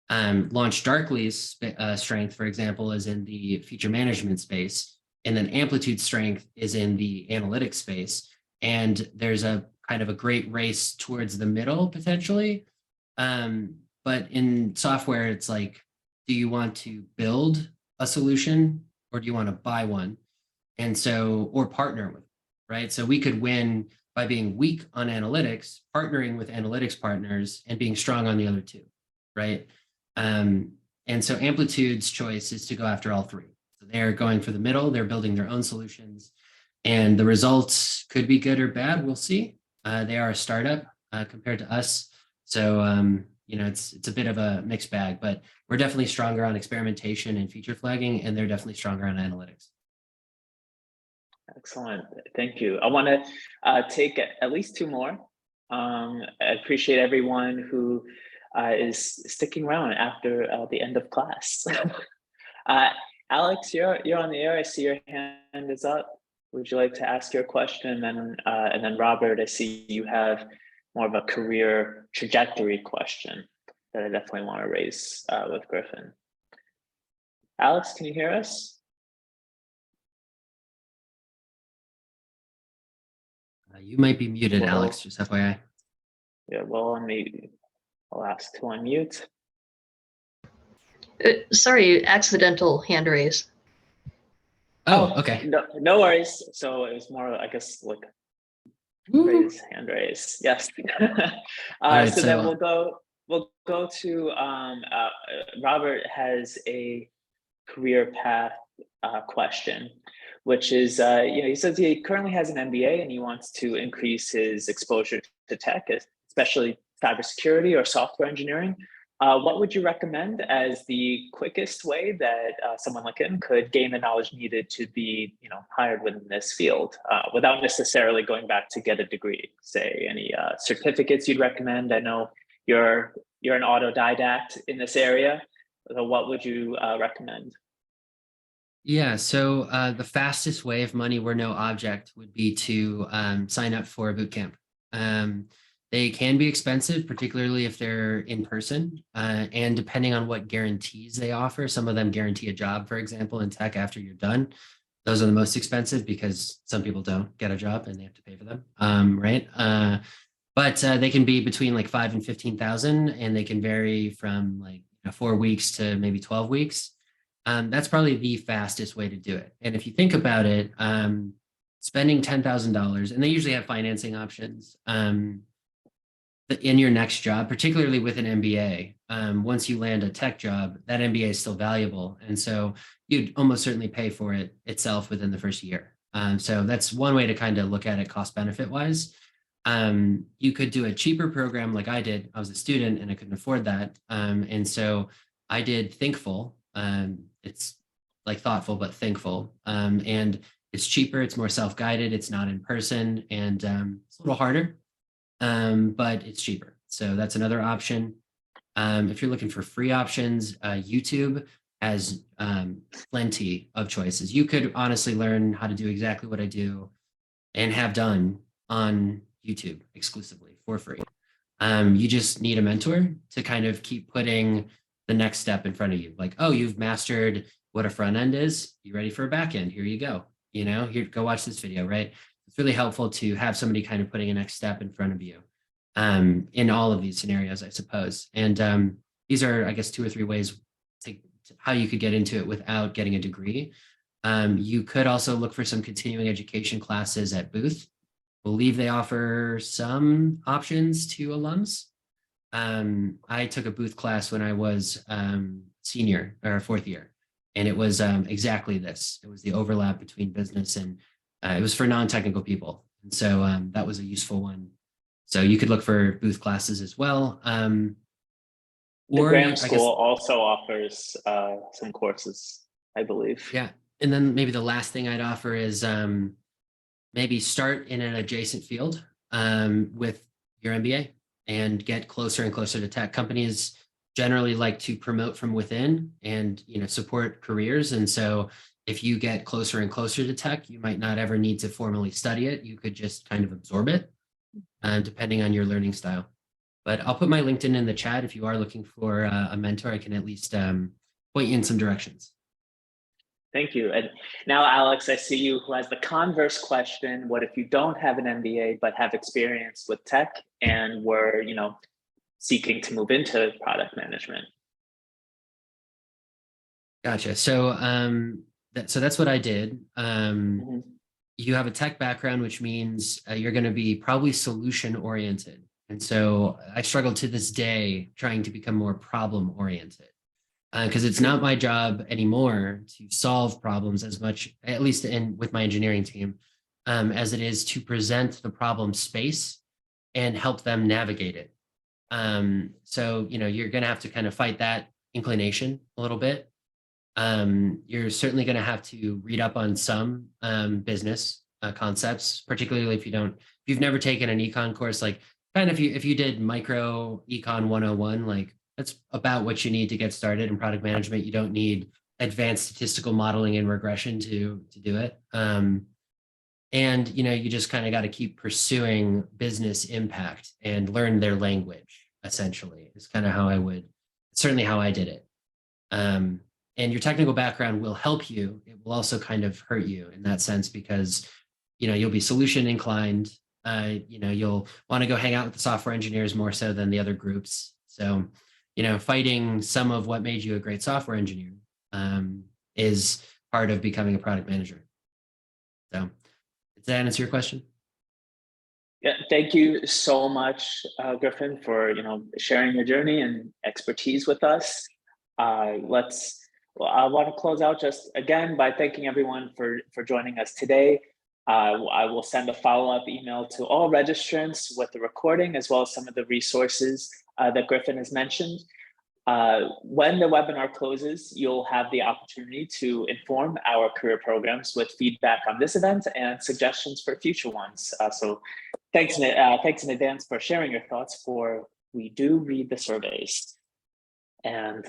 Speaker 2: Launch Darkly's strength, for example, is in the feature management space, and then Amplitude's strength is in the analytics space. And there's a kind of a great race towards the middle, potentially. But in software, it's like, do you want to build a solution or do you want to buy one? And so, or partner with, right? So we could win by being weak on analytics, partnering with analytics partners, and being strong on the other two, right? And so Amplitude's choice is to go after all three. So they're going for the middle, they're building their own solutions, and the results could be good or bad, we'll see. They are a startup compared to us. So, it's a bit of a mixed bag, but we're definitely stronger on experimentation and feature flagging, and they're definitely stronger on analytics.
Speaker 3: Excellent. Thank you. I want to take at least two more. I appreciate everyone who is sticking around after the end of class. Alex, you're on the air. I see your hand is up. Would you like to ask your question? And then Robert, I see you have more of a career trajectory question that I definitely want to raise with Griffin. Alex, can you hear us?
Speaker 2: You might be muted,
Speaker 3: Well,
Speaker 2: Alex, just FYI.
Speaker 3: Yeah, well, I'll ask to unmute.
Speaker 5: Sorry, accidental hand raise.
Speaker 2: Oh, okay.
Speaker 3: No worries. So it was more, I guess, like hand raise. Yes.
Speaker 2: Right,
Speaker 3: so then we'll go to Robert has a career path question, which is he says he currently has an MBA and he wants to increase his exposure to tech, especially cybersecurity or software engineering. What would you recommend as the quickest way that someone like him could gain the knowledge needed to be, hired within this field without necessarily going back to get a degree? Say any certificates you'd recommend. I know you're an autodidact in this area. So what would you recommend?
Speaker 2: Yeah, so the fastest way, if money were no object, would be to sign up for a boot camp. They can be expensive, particularly if they're in person, and depending on what guarantees they offer. Some of them guarantee a job, for example, in tech after you're done. Those are the most expensive because some people don't get a job and they have to pay for them, right? But they can be between like 5 and 15,000, and they can vary from like 4 weeks to maybe 12 weeks. That's probably the fastest way to do it. And if you think about it, spending $10,000, and they usually have financing options in your next job, particularly with an MBA. Once you land a tech job, that MBA is still valuable. And so you'd almost certainly pay for it itself within the first year. So that's one way to kind of look at it cost benefit wise. You could do a cheaper program like I did. I was a student and I couldn't afford that. And so I did Thinkful. It's like thoughtful, but thinkful. And it's cheaper, it's more self-guided, it's not in person, and it's a little harder, but it's cheaper. So that's another option. If you're looking for free options, YouTube has plenty of choices. You could honestly learn how to do exactly what I do and have done on YouTube exclusively for free. You just need a mentor to kind of keep putting the next step in front of you. Like, oh, you've mastered what a front end is. You ready for a back end? Here you go. Here, go watch this video, right? It's really helpful to have somebody kind of putting a next step in front of you in all of these scenarios, I suppose. And these are, I guess, 2 or 3 ways to how you could get into it without getting a degree. You could also look for some continuing education classes at Booth. I believe they offer some options to alums. I took a Booth class when I was senior or 4th year, and it was exactly this. It was the overlap between business and it was for non-technical people. And so that was a useful one. So you could look for Booth classes as well.
Speaker 3: The Graham School also offers some courses, I believe.
Speaker 2: Yeah. And then maybe the last thing I'd offer is maybe start in an adjacent field with your MBA and get closer and closer to tech. Companies generally like to promote from within and support careers. And so if you get closer and closer to tech, you might not ever need to formally study it. You could just kind of absorb it, depending on your learning style. But I'll put my LinkedIn in the chat. If you are looking for a mentor, I can at least point you in some directions.
Speaker 3: Thank you. And now, Alex, I see you who has the converse question. What if you don't have an MBA, but have experience with tech and were, seeking to move into product management.
Speaker 2: Gotcha. So that's what I did.
Speaker 3: Mhm.
Speaker 2: You have a tech background, which means you're going to be probably solution oriented. And so I struggle to this day trying to become more problem oriented because it's not my job anymore to solve problems as much, at least with my engineering team, as it is to present the problem space and help them navigate it. So, you're going to have to kind of fight that inclination a little bit. You're certainly going to have to read up on some business concepts, particularly if you've never taken an econ course, like kind of if you did micro econ 101, like that's about what you need to get started in product management. You don't need advanced statistical modeling and regression to do it. And you just kind of got to keep pursuing business impact and learn their language, essentially, is kind of certainly how I did it. And your technical background will help you. It will also kind of hurt you in that sense because, you'll be solution inclined. You'll want to go hang out with the software engineers more so than the other groups. So, fighting some of what made you a great software engineer is part of becoming a product manager. So, does that answer your question?
Speaker 3: Yeah, thank you so much, Griffin, for sharing your journey and expertise with us. I want to close out just again by thanking everyone for joining us today. I will send a follow-up email to all registrants with the recording as well as some of the resources that Griffin has mentioned. When the webinar closes, you'll have the opportunity to inform our career programs with feedback on this event and suggestions for future ones. So thanks in advance for sharing your thoughts, for we do read the surveys. And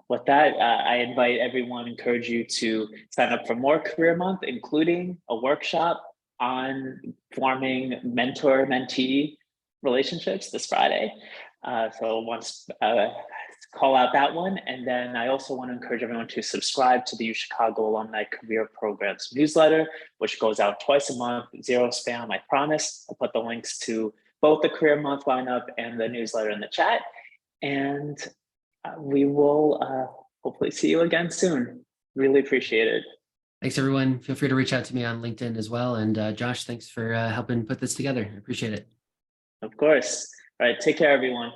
Speaker 3: with that, I encourage you to sign up for more Career Month, including a workshop on forming mentor-mentee relationships this Friday. So once call out that one. And then I also want to encourage everyone to subscribe to the UChicago Alumni Career Programs newsletter, which goes out twice a month, zero spam, I promise. I'll put the links to both the Career Month lineup and the newsletter in the chat. And we will hopefully see you again soon. Really appreciate it.
Speaker 2: Thanks, everyone. Feel free to reach out to me on LinkedIn as well. And Josh, thanks for helping put this together. I appreciate it.
Speaker 3: Of course. All right. Take care, everyone.